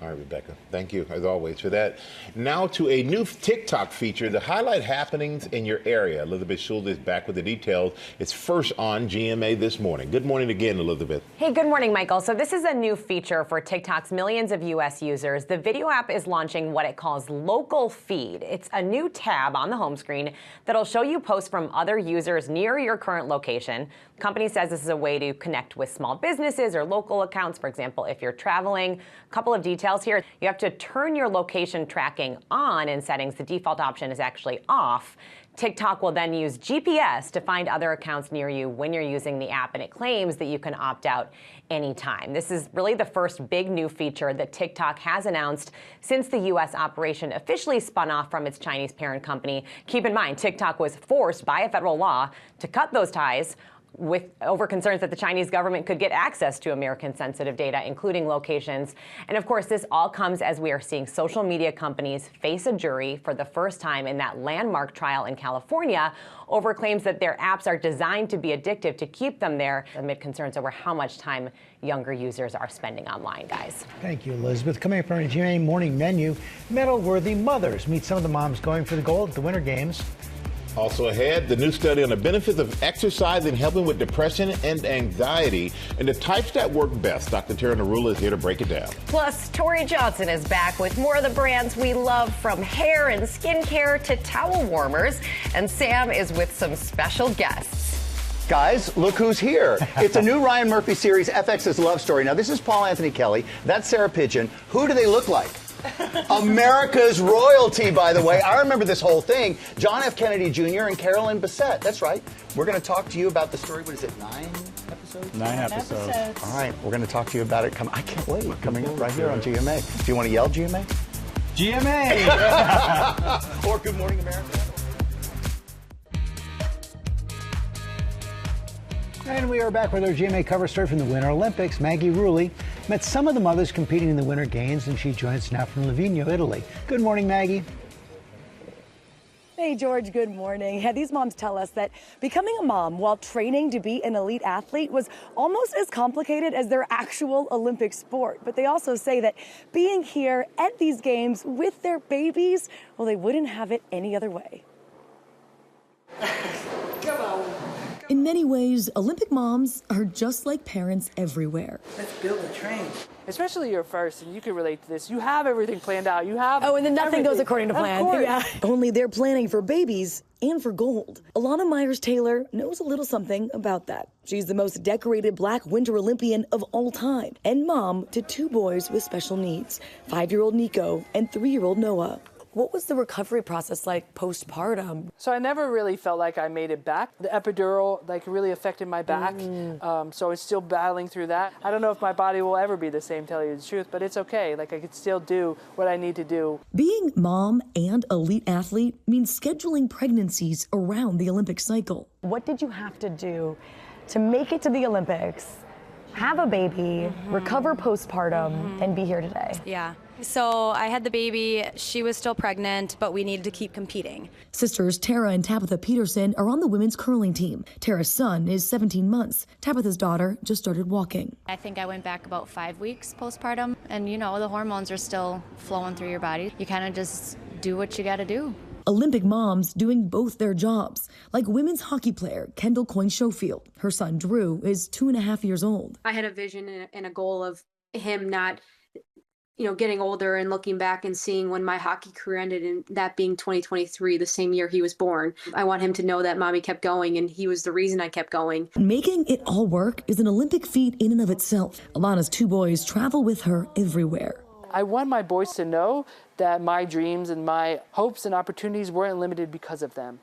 All right, Rebecca. Thank you, as always, for that. Now to a new TikTok feature to highlight happenings in your area. Elizabeth Schultz is back with the details. It's first on GMA this morning. Good morning again, Elizabeth. Hey, good morning, Michael. So this is a new feature for TikTok's millions of U.S. users. The video app is launching what it calls Local Feed. It's a new tab on the home screen that'll show you posts from other users near your current location. The company says this is a way to connect with small businesses or local accounts. For example, if you're traveling, a couple of details here. You have to turn your location tracking on in settings. The default option is actually off. TikTok will then use GPS to find other accounts near you when you're using the app, and it claims that you can opt out anytime. This is really the first big new feature that TikTok has announced since the U.S. operation officially spun off from its Chinese parent company. Keep in mind, TikTok was forced by a federal law to cut those ties over concerns that the Chinese government could get access to American sensitive data, including locations. And of course, this all comes as we are seeing social media companies face a jury for the first time in that landmark trial in California over claims that their apps are designed to be addictive to keep them there amid concerns over how much time younger users are spending online, guys. Thank you, Elizabeth. Coming up on our GMA morning menu, medal-worthy mothers. Meet some of the moms going for the gold at the Winter Games. Also ahead, the new study on the benefits of exercise in helping with depression and anxiety and the types that work best. Dr. Tara Narula is here to break it down. Plus, Tori Johnson is back with more of the brands we love, from hair and skincare to towel warmers. And Sam is with some special guests. Guys, look who's here. It's a new Ryan Murphy series, FX's Love Story. Now, this is Paul Anthony Kelly. That's Sarah Pigeon. Who do they look like? America's royalty, by the way. I remember this whole thing. John F. Kennedy Jr. and Carolyn Bessette. That's right. We're going to talk to you about the story. What is it, 9 episodes? 9 episodes. All right, we're going to talk to you about it. I can't wait. Coming up right here on GMA. Do you want to yell GMA? GMA! Or Good Morning America. And we are back with our GMA cover story from the Winter Olympics. Maggie Rulli met some of the mothers competing in the Winter Games, and she joins now from Livigno, Italy. Good morning, Maggie. Hey, George, good morning. Yeah, these moms tell us that becoming a mom while training to be an elite athlete was almost as complicated as their actual Olympic sport. But they also say that being here at these games with their babies, well, they wouldn't have it any other way. Come on. In many ways, Olympic moms are just like parents everywhere. Let's build a train. Especially your first, and you can relate to this. You have everything planned out. You have and then nothing goes according to plan. Yeah. Only they're planning for babies and for gold. Alana Myers-Taylor knows a little something about that. She's the most decorated Black Winter Olympian of all time and mom to 2 boys with special needs, 5-year-old Nico and 3-year-old Noah. What was the recovery process like postpartum? So I never really felt like I made it back. The epidural really affected my back. So it's still battling through that. I don't know if my body will ever be the same, tell you the truth, but it's okay. I could still do what I need to do. Being mom and elite athlete means scheduling pregnancies around the Olympic cycle. What did you have to do to make it to the Olympics have a baby, recover postpartum, and be here today. Yeah. So I had the baby, she was still pregnant, but we needed to keep competing. Sisters Tara and Tabitha Peterson are on the women's curling team. Tara's son is 17 months. Tabitha's daughter just started walking. I think I went back about 5 weeks postpartum, and you know, the hormones are still flowing through your body. You kind of just do what you got to do. Olympic moms doing both their jobs, like women's hockey player Kendall Coyne-Schofield. Her son Drew is 2.5 years old. I had a vision and a goal of him not, getting older and looking back and seeing when my hockey career ended, and that being 2023, the same year he was born. I want him to know that mommy kept going, and he was the reason I kept going. Making it all work is an Olympic feat in and of itself. Alana's 2 boys travel with her everywhere. I want my boys to know that my dreams and my hopes and opportunities weren't limited because of them.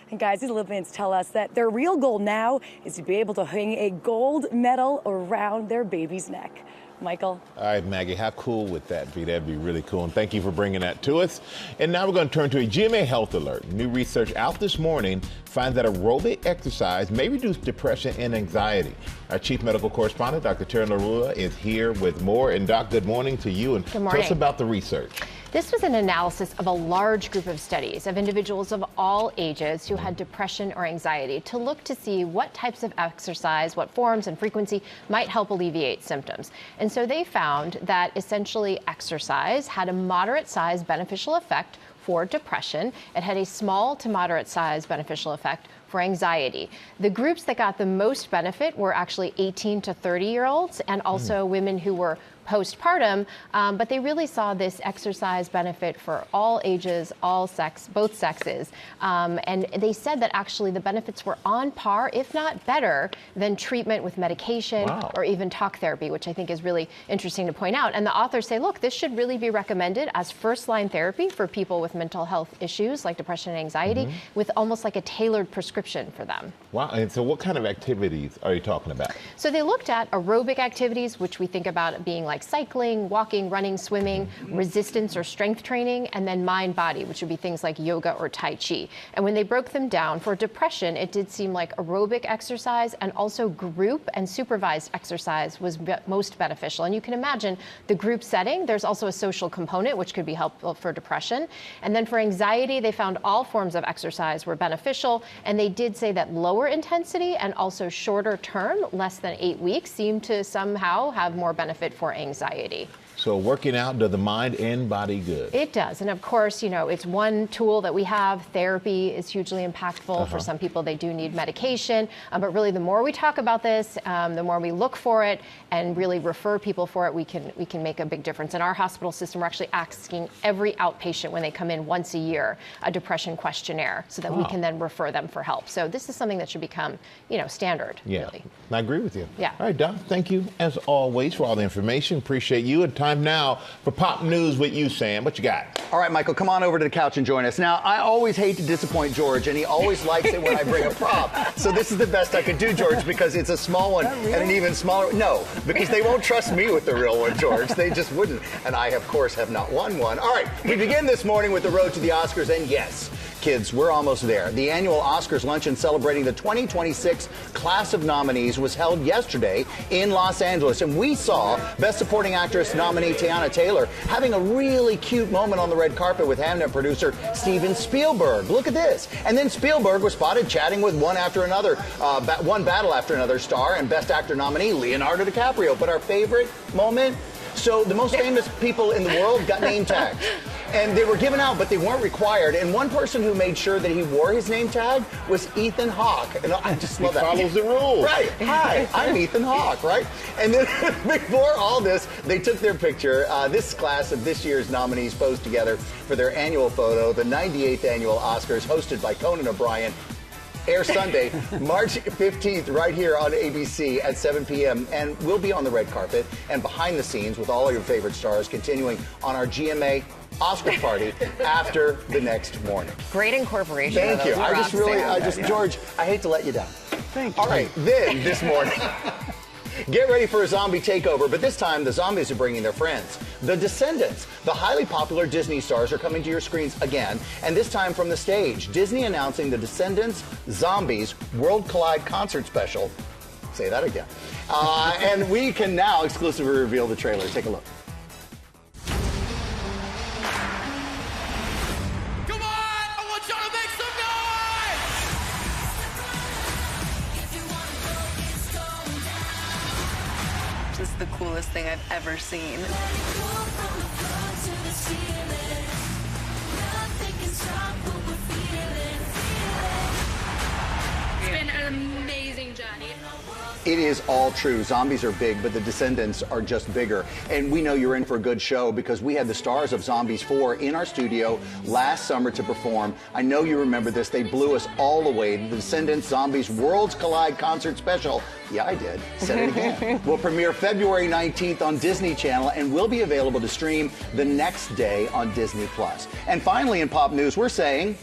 And guys, these Olympians tell us that their real goal now is to be able to hang a gold medal around their baby's neck. Michael. All right, Maggie, how cool would that be? That'd be really cool. And thank you for bringing that to us. And now we're going to turn to a GMA health alert. New research out this morning finds that aerobic exercise may reduce depression and anxiety. Our chief medical correspondent, Dr. Tara Larua, is here with more. And Doc, good morning to you. And good morning. Tell us about the research. This was an analysis of a large group of studies of individuals of all ages who had depression or anxiety to look to see what types of exercise, what forms and frequency might help alleviate symptoms. And so they found that essentially exercise had a moderate size beneficial effect for depression. It had a small to moderate size beneficial effect for anxiety. The groups that got the most benefit were actually 18 to 30-year-olds and also women who were postpartum, but they really saw this exercise benefit for all ages, both sexes. And they said that actually the benefits were on par, if not better, than treatment with medication or even talk therapy, which I think is really interesting to point out. And the authors say, look, this should really be recommended as first-line therapy for people with mental health issues like depression and anxiety, with almost like a tailored prescription for them. Wow. And so what kind of activities are you talking about? So they looked at aerobic activities, which we think about being like cycling, walking, running, swimming, resistance or strength training, and then mind-body, which would be things like yoga or Tai Chi. And when they broke them down for depression, it did seem like aerobic exercise and also group and supervised exercise was most beneficial. And you can imagine the group setting, there's also a social component, which could be helpful for depression. And then for anxiety, they found all forms of exercise were beneficial. And they did say that lower intensity and also shorter term, less than 8 weeks, seemed to somehow have more benefit for anxiety. So working out does the mind and body good? It does. And of course, it's one tool that we have. Therapy is hugely impactful. For some people, they do need medication. But really, the more we talk about this, the more we look for it and really refer people for it, we can make a big difference. In our hospital system, we're actually asking every outpatient when they come in once a year a depression questionnaire so that we can then refer them for help. So this is something that should become, standard. Yeah, really. I agree with you. Yeah. All right, Doc, thank you as always for all the information. Appreciate you. And time now for Pop News with you, Sam. What you got? All right, Michael, come on over to the couch and join us. Now, I always hate to disappoint George, and he always likes it when I bring a prop. So this is the best I could do, George, because it's a small one and an even smaller. No, because they won't trust me with the real one, George. They just wouldn't. And I, of course, have not won one. All right, we begin this morning with the road to the Oscars, and yes, kids, we're almost there. The annual Oscars luncheon celebrating the 2026 class of nominees was held yesterday in Los Angeles, and we saw Best Supporting Actress nominee Tiana Taylor having a really cute moment on the red carpet with Hamnet producer Steven Spielberg. Look at this. And then Spielberg was spotted chatting with one battle after another star and Best Actor nominee Leonardo DiCaprio. But our favorite moment? So the most famous people in the world got name tags. And they were given out, but they weren't required. And one person who made sure that he wore his name tag was Ethan Hawke. And I just love that. He follows the rules. Right. Hi, I'm Ethan Hawke, right? And then before all this, they took their picture. This class of this year's nominees posed together for their annual photo, the 98th annual Oscars, hosted by Conan O'Brien. Air Sunday, March 15th, right here on ABC at 7 p.m. And we'll be on the red carpet and behind the scenes with all your favorite stars, continuing on our GMA Oscar party after the next morning. Great incorporation. Thank you. George, I hate to let you down. Thank you. All right, then this morning, get ready for a zombie takeover, but this time the zombies are bringing their friends. The Descendants, the highly popular Disney stars, are coming to your screens again, and this time from the stage. Disney announcing the Descendants Zombies World Collide concert special Say that again. And we can now exclusively reveal the trailer. Take a look. This is the coolest thing I've ever seen. It's been an amazing journey. It is all true. Zombies are big, but the Descendants are just bigger. And we know you're in for a good show because we had the stars of Zombies 4 in our studio last summer to perform. I know you remember this. They blew us all away. The Descendants Zombies Worlds Collide concert special. Yeah, I did. Said it again. Will premiere February 19th on Disney Channel and will be available to stream the next day on Disney+. And finally in pop news, we're saying...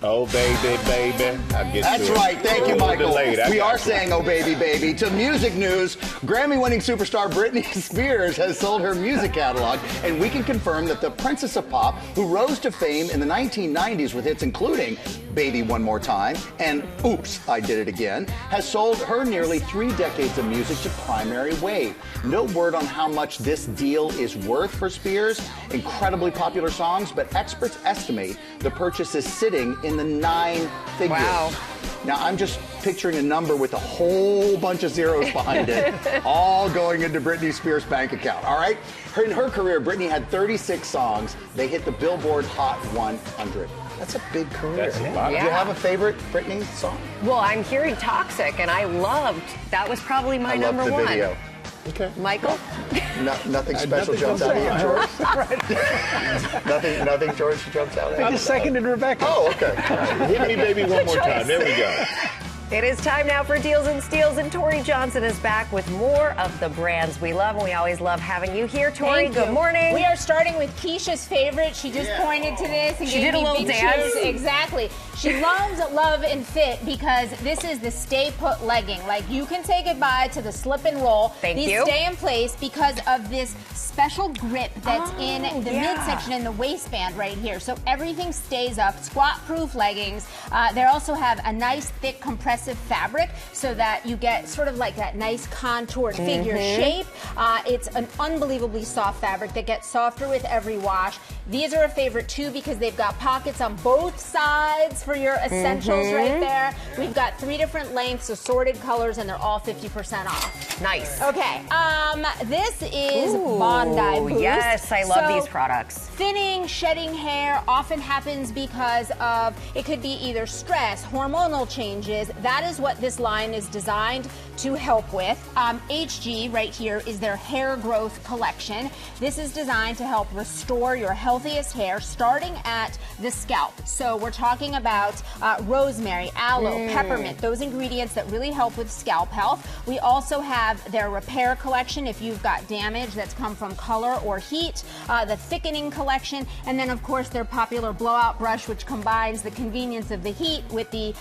Oh, baby, baby. That's right. Thank you, Michael. We are saying, oh, baby, baby. To music news, Grammy-winning superstar Britney Spears has sold her music catalog, and we can confirm that the Princess of Pop, who rose to fame in the 1990s with hits including Baby One More Time and Oops, I Did It Again, has sold her nearly 3 decades of music to Primary Wave. No word on how much this deal is worth for Spears. Incredibly popular songs, but experts estimate the purchase is sitting in the 9 figures. Wow. Now, I'm just picturing a number with a whole bunch of zeros behind it, all going into Britney Spears' bank account, all right? In her career, Britney had 36 songs. They hit the Billboard Hot 100. That's a big career. That's a lot. Do you have a favorite Britney song? Well, I'm hearing Toxic, and I loved, that was probably my number one. I loved the video. Okay. Michael? Nothing special jumps out at you, George? Nothing, George, jumps out at you? I just seconded Rebecca. Oh, okay. Hit me, baby, one more time. There we go. It is time now for Deals and Steals, and Tori Johnson is back with more of the brands we love, and we always love having you here, Tori. Thank Good you. morning. We are starting with Keisha's favorite. She just pointed to this and She gave did a me little big dance. cheers. Exactly. She loves Love and Fit because this is the stay put legging. Like, you can say goodbye to the slip and roll. Thank These you. stay in place because of this special grip that's in the midsection in the waistband right here. So everything stays up. Squat-proof leggings. They also have a nice thick compressive fabric so that you get sort of like that nice contoured figure shape. It's an unbelievably soft fabric that gets softer with every wash. These are a favorite too because they've got pockets on both sides for your essentials right there. We've got 3 different lengths, assorted colors, and they're all 50% off. Nice. Okay, this is Bondi Boost. Yes, I love these products. Thinning, shedding hair often happens because of, it could be either stress, hormonal changes. That is what this line is designed to help with. HG right here is their hair growth collection. This is designed to help restore your healthiest hair starting at the scalp. So we're talking about rosemary, aloe, peppermint, those ingredients that really help with scalp health. We also have their repair collection if you've got damage that's come from color or heat, the thickening collection, and then of course their popular blowout brush, which combines the convenience of the heat with the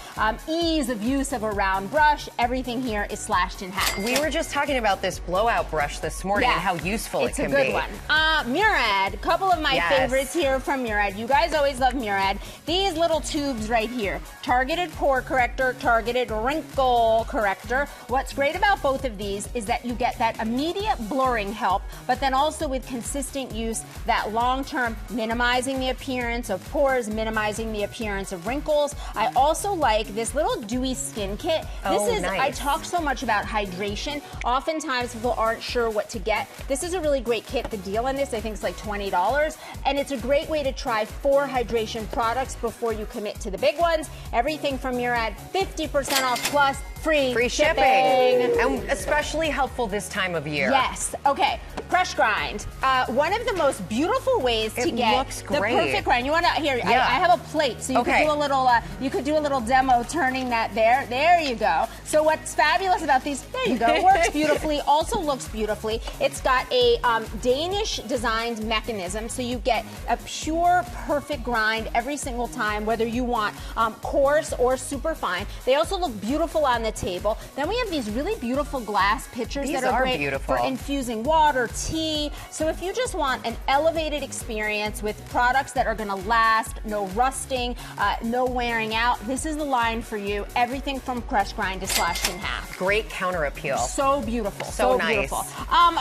ease of use of a round brush. Everything here is slashed in half. We were just talking about this blowout brush this morning and how useful it can be. It's a good one. Murad, a couple of my favorites here from Murad. You guys always love Murad. These little tubes right here, targeted pore corrector, targeted wrinkle corrector. What's great about both of these is that you get that immediate blurring help, but then also with consistent use, that long-term minimizing the appearance of pores, minimizing the appearance of wrinkles. I also like this little dewy skin kit. I talk so much about hydration. Oftentimes people aren't sure what to get. This is a really great kit. The deal on this I think is like $20, and it's a great way to try 4 hydration products before you commit to the big ones. Everything from Murad, 50% off plus free shipping. And especially helpful this time of year. Yes. Okay. Crush grind. One of the most beautiful ways to get the perfect grind. You want to here? I have a plate, so you could do a little. You could do a little demo turning that there. There you go. So what's fabulous about these? There you go. Works beautifully. Also looks beautifully. It's got a Danish designed mechanism, so you get a pure, perfect grind every single time, whether you want coarse or super fine. They also look beautiful on the the table. Then we have these really beautiful glass pitchers These that are great beautiful. for infusing water, tea. So if you just want an elevated experience with products that are going to last, no rusting, no wearing out, this is the line for you. Everything from press grind to slashed in half. Great counter appeal. So beautiful. So nice. Beautiful.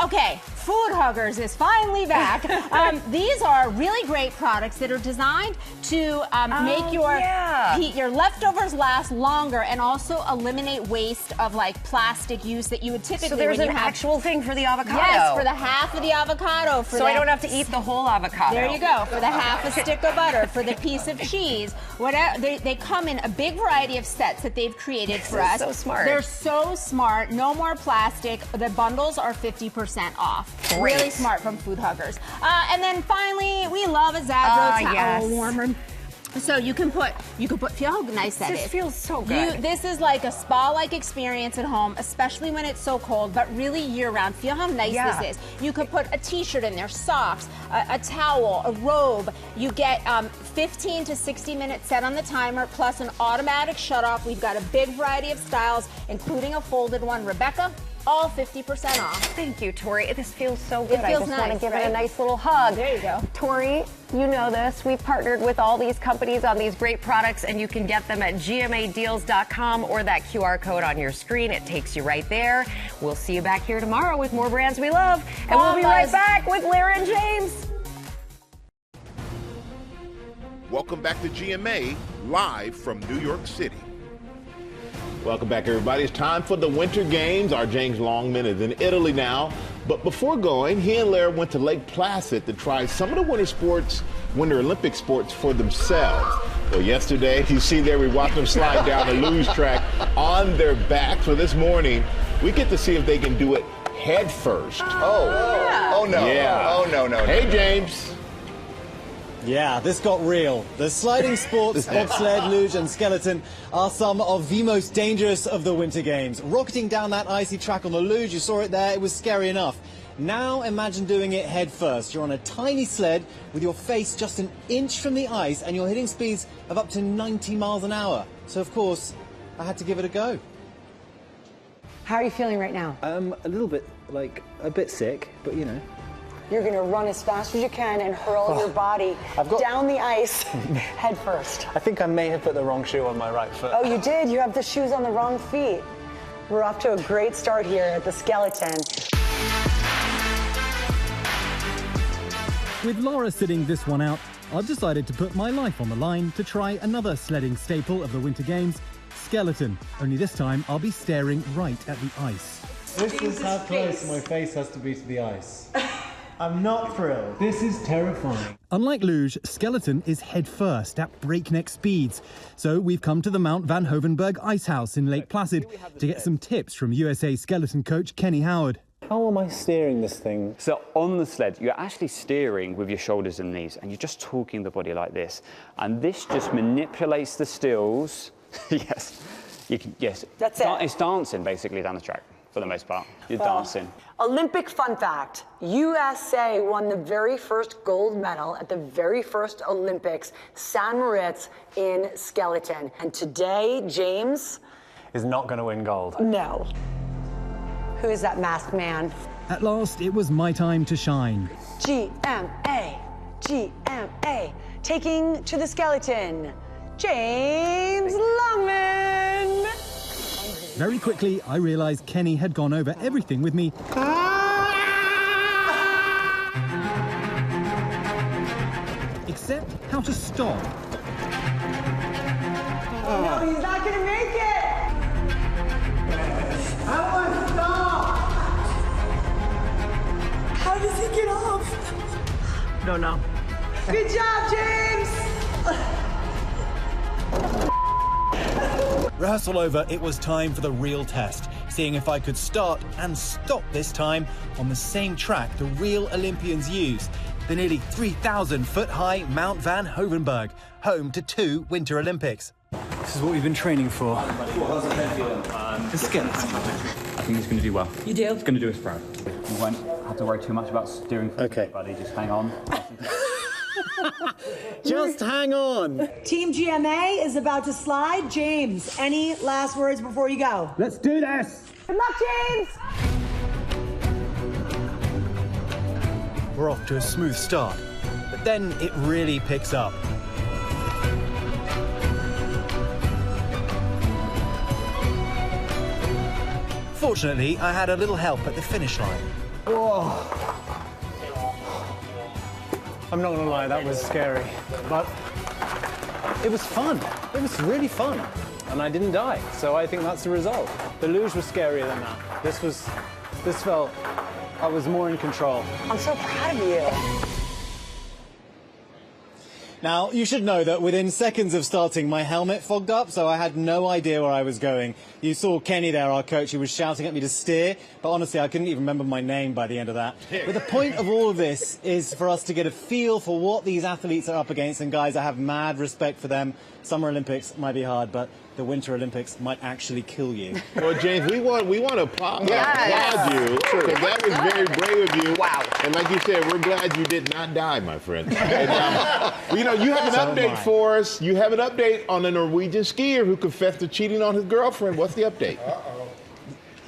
Okay, Food Huggers is finally back. These are really great products that are designed to make your leftovers last longer and also eliminate waste of like plastic use that you would typically. So there's when an you have, actual thing for the avocado. Yes, for the half of the avocado. So I don't have to eat the whole avocado. There you go. For the half a stick of butter, for the piece of cheese, whatever. They come in a big variety of sets that they've created for us. So smart. They're so smart. No more plastic. The bundles are 50% off. Great. Really smart from Food Huggers. And then finally, we love a Zadro towel warmer. So you can put, feel how nice that is. This feels so good. This is like a spa-like experience at home, especially when it's so cold, but really year-round. Feel how nice this is. You could put a t-shirt in there, socks, a towel, a robe. You get 15 to 60 minutes set on the timer, plus an automatic shut-off. We've got a big variety of styles, including a folded one. Rebecca, all 50% off. Thank you, Tori. This feels so good. It feels I just want to give right? it a nice little hug. There you go. Tori, you know this. We've partnered with all these companies on these great products, and you can get them at gmadeals.com or that QR code on your screen. It takes you right there. We'll see you back here tomorrow with more brands we love, and we'll be right back with Lara and James. Welcome back to GMA, live from New York City. Welcome back, everybody. It's time for the Winter Games. Our James Longman is in Italy now. But before going, he and Lara went to Lake Placid to try some of the Winter Olympic sports for themselves. Well, yesterday, you see there, we watched them slide down the luge track on their back. So this morning, we get to see if they can do it head first. Oh no. Yeah. Oh, no. Hey, James. Yeah, this got real. The sliding sports, bobsled, luge and skeleton are some of the most dangerous of the Winter Games. Rocketing down that icy track on the luge, you saw it there, it was scary enough. Now imagine doing it head first. You're on a tiny sled with your face just an inch from the ice and you're hitting speeds of up to 90 miles an hour. So of course, I had to give it a go. How are you feeling right now? A little bit, a bit sick, but you know. You're going to run as fast as you can and hurl your body down the ice head first. I think I may have put the wrong shoe on my right foot. Oh, you did? You have the shoes on the wrong feet. We're off to a great start here at the skeleton. With Laura sitting this one out, I've decided to put my life on the line to try another sledding staple of the Winter Games, skeleton. Only this time I'll be staring right at the ice. This is how close my face has to be to the ice. I'm not thrilled. This is terrifying. Unlike luge, skeleton is head first at breakneck speeds. So we've come to the Mount Van Hovenberg Ice House in Lake Placid to get some tips from USA skeleton coach Kenny Howard. How am I steering this thing? So on the sled, you're actually steering with your shoulders and knees, and you're just talking the body like this. And this just manipulates the stills. Yes, you can. Yes, that's it. It's dancing basically down the track for the most part. You're dancing. Olympic fun fact. USA won the very first gold medal at the very first Olympics, San Moritz in skeleton. And today, James is not going to win gold. No. Who is that masked man? At last, it was my time to shine. GMA. GMA. Taking to the skeleton, James Longman. Very quickly, I realized Kenny had gone over everything with me. Except how to stop. No, he's not going to make it. I want to stop. How does he get off? Don't know. Good job, James. Rehearsal over, it was time for the real test, seeing if I could start and stop this time on the same track the real Olympians use, the nearly 3,000-foot-high Mount Van Hovenberg, home to 2 Winter Olympics. This is what we've been training for. How's the head feeling? The skeleton. I think he's going to do well. You do? He's going to do us proud. You won't have to worry too much about steering for everybody. Just hang on. Just hang on. Team GMA is about to slide. James, any last words before you go? Let's do this. Good luck, James! We're off to a smooth start, but then it really picks up. Fortunately, I had a little help at the finish line. Whoa. I'm not gonna lie, that was scary, but it was fun. It was really fun, and I didn't die, so I think that's the result. The luge was scarier than that. This felt, I was more in control. I'm so proud of you. Now, you should know that within seconds of starting, my helmet fogged up, so I had no idea where I was going. You saw Kenny there, our coach, who was shouting at me to steer, but honestly, I couldn't even remember my name by the end of that. But the point of all of this is for us to get a feel for what these athletes are up against, and guys, I have mad respect for them. Summer Olympics might be hard, but the Winter Olympics might actually kill you. Well, James, we want to applaud you. Because that was very brave of you. Wow. And like you said, we're glad you did not die, my friend. And, you know, you have an update for us. You have an update on a Norwegian skier who confessed to cheating on his girlfriend. What's the update?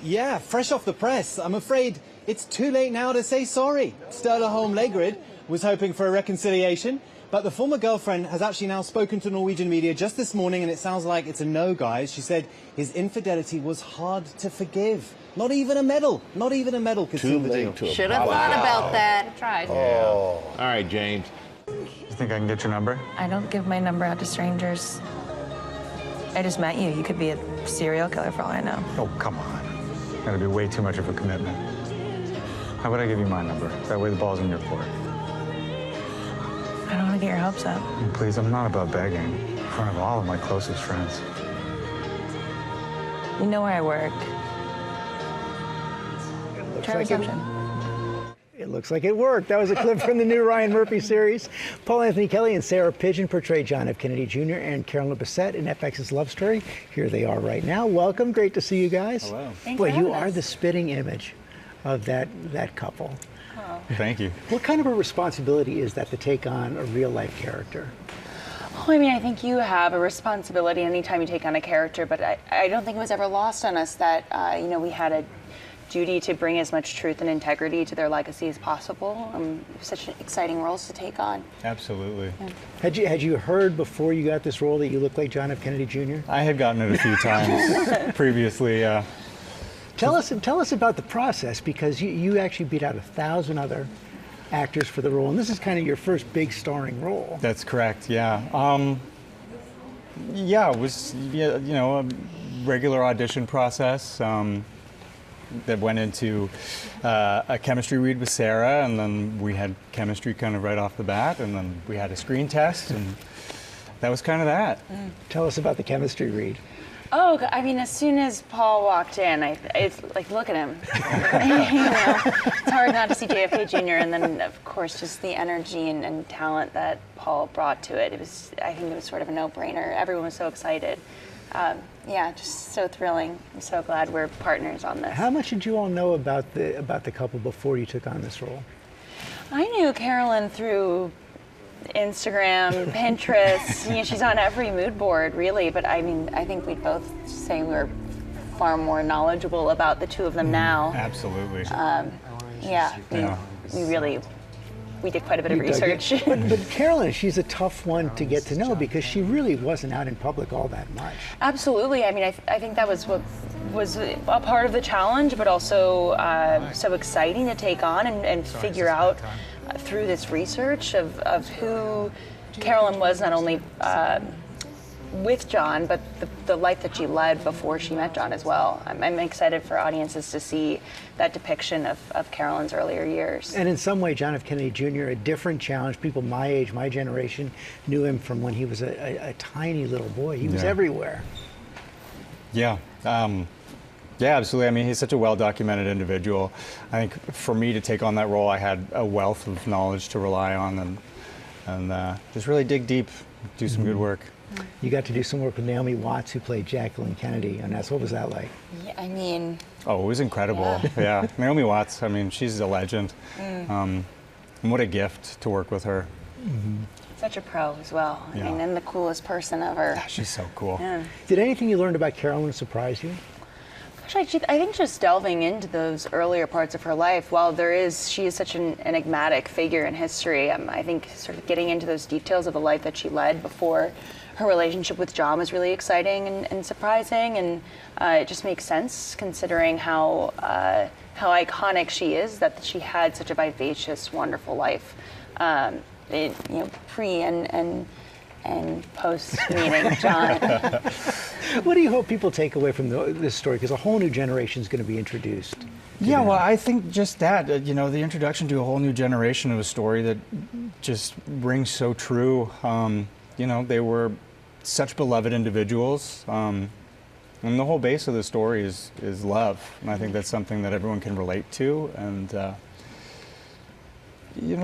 Yeah, fresh off the press. I'm afraid it's too late now to say sorry. Sturla Holm Legrid was hoping for a reconciliation, but the former girlfriend has actually now spoken to Norwegian media just this morning, and it sounds like it's a no, guys. She said his infidelity was hard to forgive. Not even a medal could seal the deal. Should have thought about that. Tried. Oh. All right, James. You think I can get your number? I don't give my number out to strangers. I just met you. You could be a serial killer for all I know. Oh, come on. That'd be way too much of a commitment. How about I give you my number? That way the ball's in your court. I don't want to get your hopes up. Please, I'm not about begging in front of all of my closest friends. You know where I work. Try resumption. It looks like it worked. That was a clip from the new Ryan Murphy series. Paul Anthony Kelly and Sarah Pidgeon portray John F. Kennedy Jr. and Carolyn Bessette in FX's Love Story. Here they are right now. Welcome. Great to see you guys. Hello. Boy, you are the spitting image of that couple. Oh. Thank you. What kind of a responsibility is that to take on a real-life character? Oh, I mean, I think you have a responsibility anytime you take on a character, but I don't think it was ever lost on us that, you know, we had a duty to bring as much truth and integrity to their legacy as possible. Such exciting roles to take on. Absolutely. Yeah. Had you heard before you got this role that you look like John F. Kennedy Jr.? I had gotten it a few times previously, yeah. Tell us about the process, because you actually beat out 1,000 other actors for the role, and this is kind of your first big starring role. That's correct, yeah. Yeah, it was, you know, a regular audition process that went into a chemistry read with Sarah, and then we had chemistry kind of right off the bat, and then we had a screen test, and that was kind of that. Tell us about the chemistry read. Oh, I mean, as soon as Paul walked in, it's like, look at him. You know, it's hard not to see JFK Jr. And then, of course, just the energy and talent that Paul brought to it. I think it was sort of a no-brainer. Everyone was so excited. Yeah, just so thrilling. I'm so glad we're partners on this. How much did you all know about the couple before you took on this role? I knew Carolyn through Instagram, Pinterest. You know, she's on every mood board, really. But I mean, I think we'd both say we're far more knowledgeable about the two of them now. Absolutely. Yeah, we did quite a bit of research. But Carolyn, she's a tough one to get to know because she really wasn't out in public all that much. Absolutely. I mean, I think that was what was a part of the challenge, but also so exciting to take on and figure out through this research of who Carolyn was, not only with John, but the life that she led before she met John as well. I'm excited for audiences to see that depiction of Carolyn's earlier years. And in some way, John F. Kennedy Jr., a different challenge. People my age, my generation, knew him from when he was a tiny little boy. He was everywhere. Yeah. Yeah, absolutely. I mean, he's such a well-documented individual. I think for me to take on that role, I had a wealth of knowledge to rely on and just really dig deep, do some good work. You got to do some work with Naomi Watts, who played Jacqueline Kennedy, and what was that like? Yeah, I mean... Oh, it was incredible. Yeah. Naomi Watts, I mean, she's a legend. And what a gift to work with her. Such a pro as well. Yeah. I mean, and the coolest person ever. She's so cool. Yeah. Did anything you learned about Carolyn surprise you? Gosh, I think just delving into those earlier parts of her life, while she is such an enigmatic figure in history, I think sort of getting into those details of the life that she led before her relationship with John was really exciting and surprising, and it just makes sense considering how iconic she is, that she had such a vivacious, wonderful life, pre and post meeting John. What do you hope people take away from this story? Because a whole new generation is going to be introduced. Yeah, well, I think just that, the introduction to a whole new generation of a story that just rings so true. They were such beloved individuals. And the whole base of the story is love. And I think that's something that everyone can relate to. And,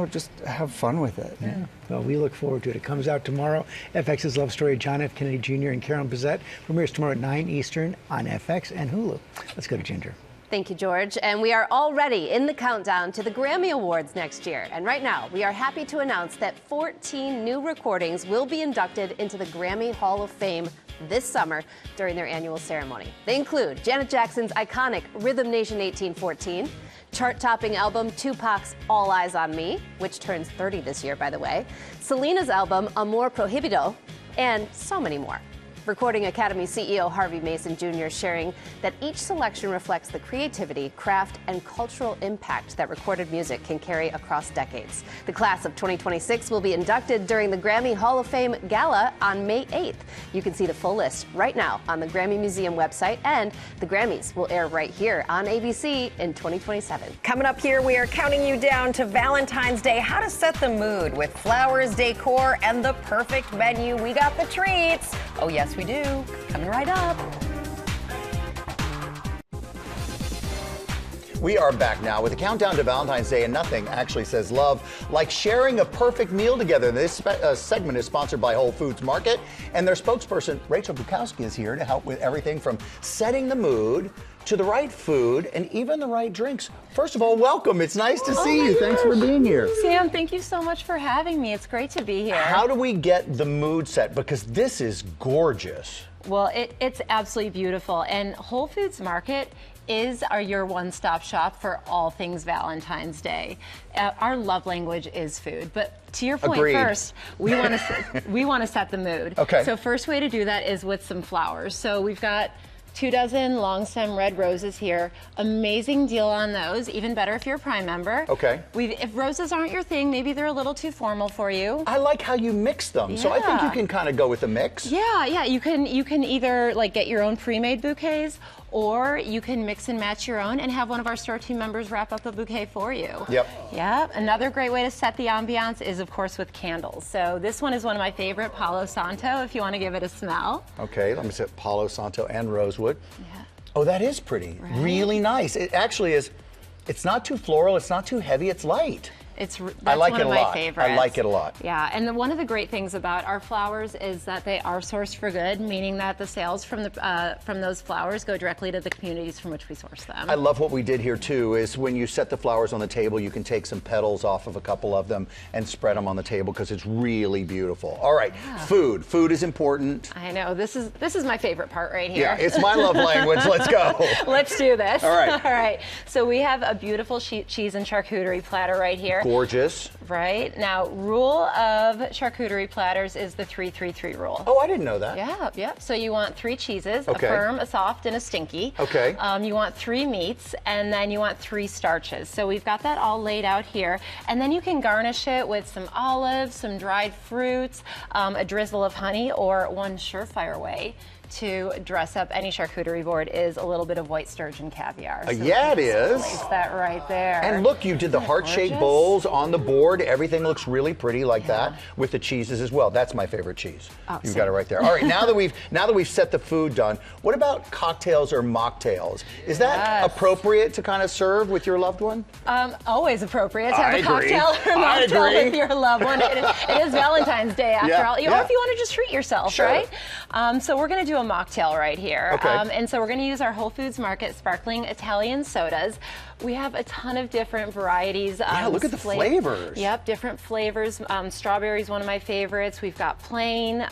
just have fun with it. Yeah. Well, we look forward to it. It comes out tomorrow. FX's Love Story of John F. Kennedy Jr. and Carolyn Bessette premieres tomorrow at 9 Eastern on FX and Hulu. Let's go to Ginger. Thank you, George. And we are already in the countdown to the Grammy Awards next year. And right now, we are happy to announce that 14 new recordings will be inducted into the Grammy Hall of Fame this summer during their annual ceremony. They include Janet Jackson's iconic Rhythm Nation 1814, chart-topping album Tupac's All Eyes on Me, which turns 30 this year, by the way, Selena's album Amor Prohibido, and so many more. Recording Academy CEO Harvey Mason Jr. sharing that each selection reflects the creativity, craft, and cultural impact that recorded music can carry across decades. The class of 2026 will be inducted during the Grammy Hall of Fame Gala on May 8th. You can see the full list right now on the Grammy Museum website, and the Grammys will air right here on ABC in 2027. Coming up here, we are counting you down to Valentine's Day. How to set the mood with flowers, decor, and the perfect menu. We got the treats. Oh, yes, we do. Coming right up. We are back now with a countdown to Valentine's Day, and nothing actually says love like sharing a perfect meal together. This segment is sponsored by Whole Foods Market, and their spokesperson, Rachel Bukowski, is here to help with everything from setting the mood to the right food and even the right drinks. First of all, welcome. It's nice to see you. Thanks for being here. Sam, thank you so much for having me. It's great to be here. How do we get the mood set? Because this is gorgeous. Well, it's absolutely beautiful. And Whole Foods Market is your one-stop shop for all things Valentine's Day. Our love language is food, but to your point, Agreed. First, we want to set the mood. Okay. So first way to do that is with some flowers. So we've got 2 dozen long stem red roses here. Amazing deal on those. Even better if you're a Prime member. Okay. If roses aren't your thing, maybe they're a little too formal for you. I like how you mix them. So I think you can kind of go with the mix. Yeah. You can either get your own pre-made bouquets, or you can mix and match your own and have one of our store team members wrap up a bouquet for you. Yep. Yeah. Another great way to set the ambiance is, of course, with candles. So this one is one of my favorite, Palo Santo, if you want to give it a smell. Okay, let me say Palo Santo and rosewood. Yeah. Oh, that is pretty. Right? Really nice. It actually is. It's not too floral. It's not too heavy. It's light. I like one it of a my lot. favorites. I like it a lot. Yeah, and one of the great things about our flowers is that they are sourced for good, meaning that the sales from those flowers go directly to the communities from which we source them. I love what we did here too. Is when you set the flowers on the table, you can take some petals off of a couple of them and spread them on the table because it's really beautiful. All right, food. Food is important. I know this is my favorite part right here. Yeah, it's my love language. Let's go. Let's do this. All right. All right. So we have a beautiful cheese and charcuterie platter right here. Gorgeous. Right. Now, rule of charcuterie platters is the 3-3-3 rule. Oh, I didn't know that. Yeah. So you want 3 cheeses, Okay. a firm, a soft, and a stinky. Okay. You want 3 meats, and then you want 3 starches. So we've got that all laid out here. And then you can garnish it with some olives, some dried fruits, a drizzle of honey, or one surefire way to dress up any charcuterie board is a little bit of white sturgeon caviar. So Yeah, it is. Place that right there. And look, you did the heart-shaped gorgeous? bowls on the board. Everything looks really pretty like that with the cheeses as well. That's my favorite cheese. Oh, You've same. got it right there. All right, now that we've set the food done, what about cocktails or mocktails? Is that appropriate to kind of serve with your loved one? Always appropriate to have I a agree. cocktail or I mocktail agree. with your loved one. It is Valentine's Day after all. Or if you want to just treat yourself, Sure. right? So we're going to do a mocktail right here. Okay. And so we're going to use our Whole Foods Market sparkling Italian sodas. We have a ton of different varieties. Yeah, look at the flavors. Yep, different flavors. Strawberry is one of my favorites. We've got plain,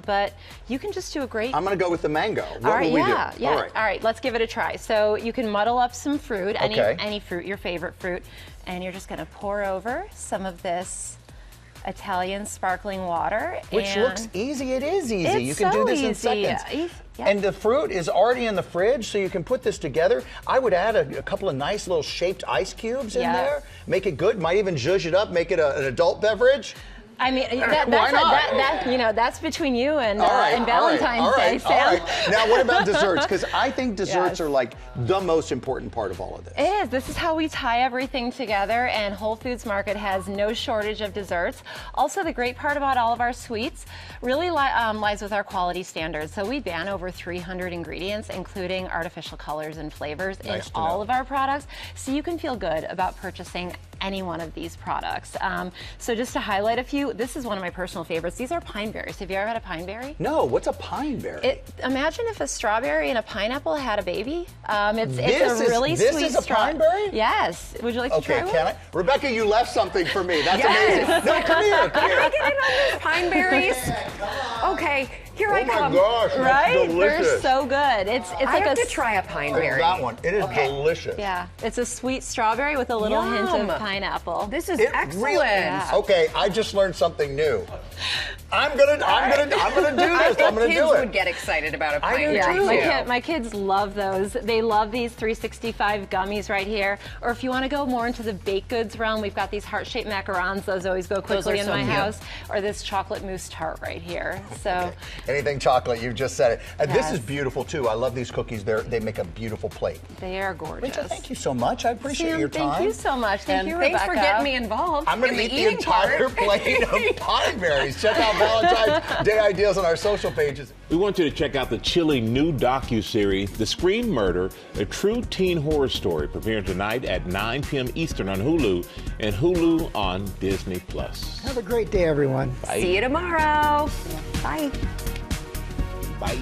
but you can just do a great... I'm going to go with the mango. What All right, will we yeah, do? yeah. All right, let's give it a try. So you can muddle up some fruit, Okay. any fruit, your favorite fruit, and you're just going to pour over some of this Italian sparkling water. Which and looks easy. It is easy. It's You can do this in so easy. seconds. Yeah. And the fruit is already in the fridge, so you can put this together. I would add a couple of nice little shaped ice cubes in Yeah. there. Make it good. Might even zhuzh it up, make it an adult beverage. I mean, Why not? that's between you and, All right, and Valentine's Day, Sam. All right. Now, what about desserts? Because I think desserts are like the most important part of all of this. It is. This is how we tie everything together, and Whole Foods Market has no shortage of desserts. Also, the great part about all of our sweets really lies with our quality standards. So we ban over 300 ingredients, including artificial colors and flavors in all of our products, so you can feel good about purchasing any one of these products. So just to highlight a few, this is one of my personal favorites. These are pine berries. Have you ever had a pine berry? No, what's a pine berry? Imagine if a strawberry and a pineapple had a baby. It's a really this sweet is a pine berry? Yes. Would you like to try one? Can I? Rebecca, you left something for me. That's amazing. No, come here. Can I get in on those pine berries? Okay, here I come. Oh my gosh, that's Right? delicious. They're so good. It's I like have to try a pine berry. That one. It is delicious. Yeah, it's a sweet strawberry with a little hint of pineapple. This is excellent. Yeah. Okay, I just learned something new. I'm gonna do this. I think I'm gonna kids do it. would get excited about a I pine do berry. too. My kids love those. They love these 365 gummies right here. Or if you want to go more into the baked goods realm, we've got these heart-shaped macarons. Those always go quickly in my house. Or this chocolate mousse tart right here. So Anything chocolate, you just said it. And Yes. this is beautiful too. I love these cookies. They make a beautiful plate. they are gorgeous. Rachel, thank you so much. I appreciate Sam, your time. Thank you so much. Thank And you, Thanks Rebecca. for getting me involved. I'm going in to eat the eating entire part. plate of pine berries. Check out Valentine's Day ideas on our social pages. We want you to check out the chilling new docuseries, The Screen Murder, a true teen horror story, premiering tonight at 9 p.m. Eastern on Hulu and Hulu on Disney+. Have a great day, everyone. Bye. See you tomorrow. Bye. Bye.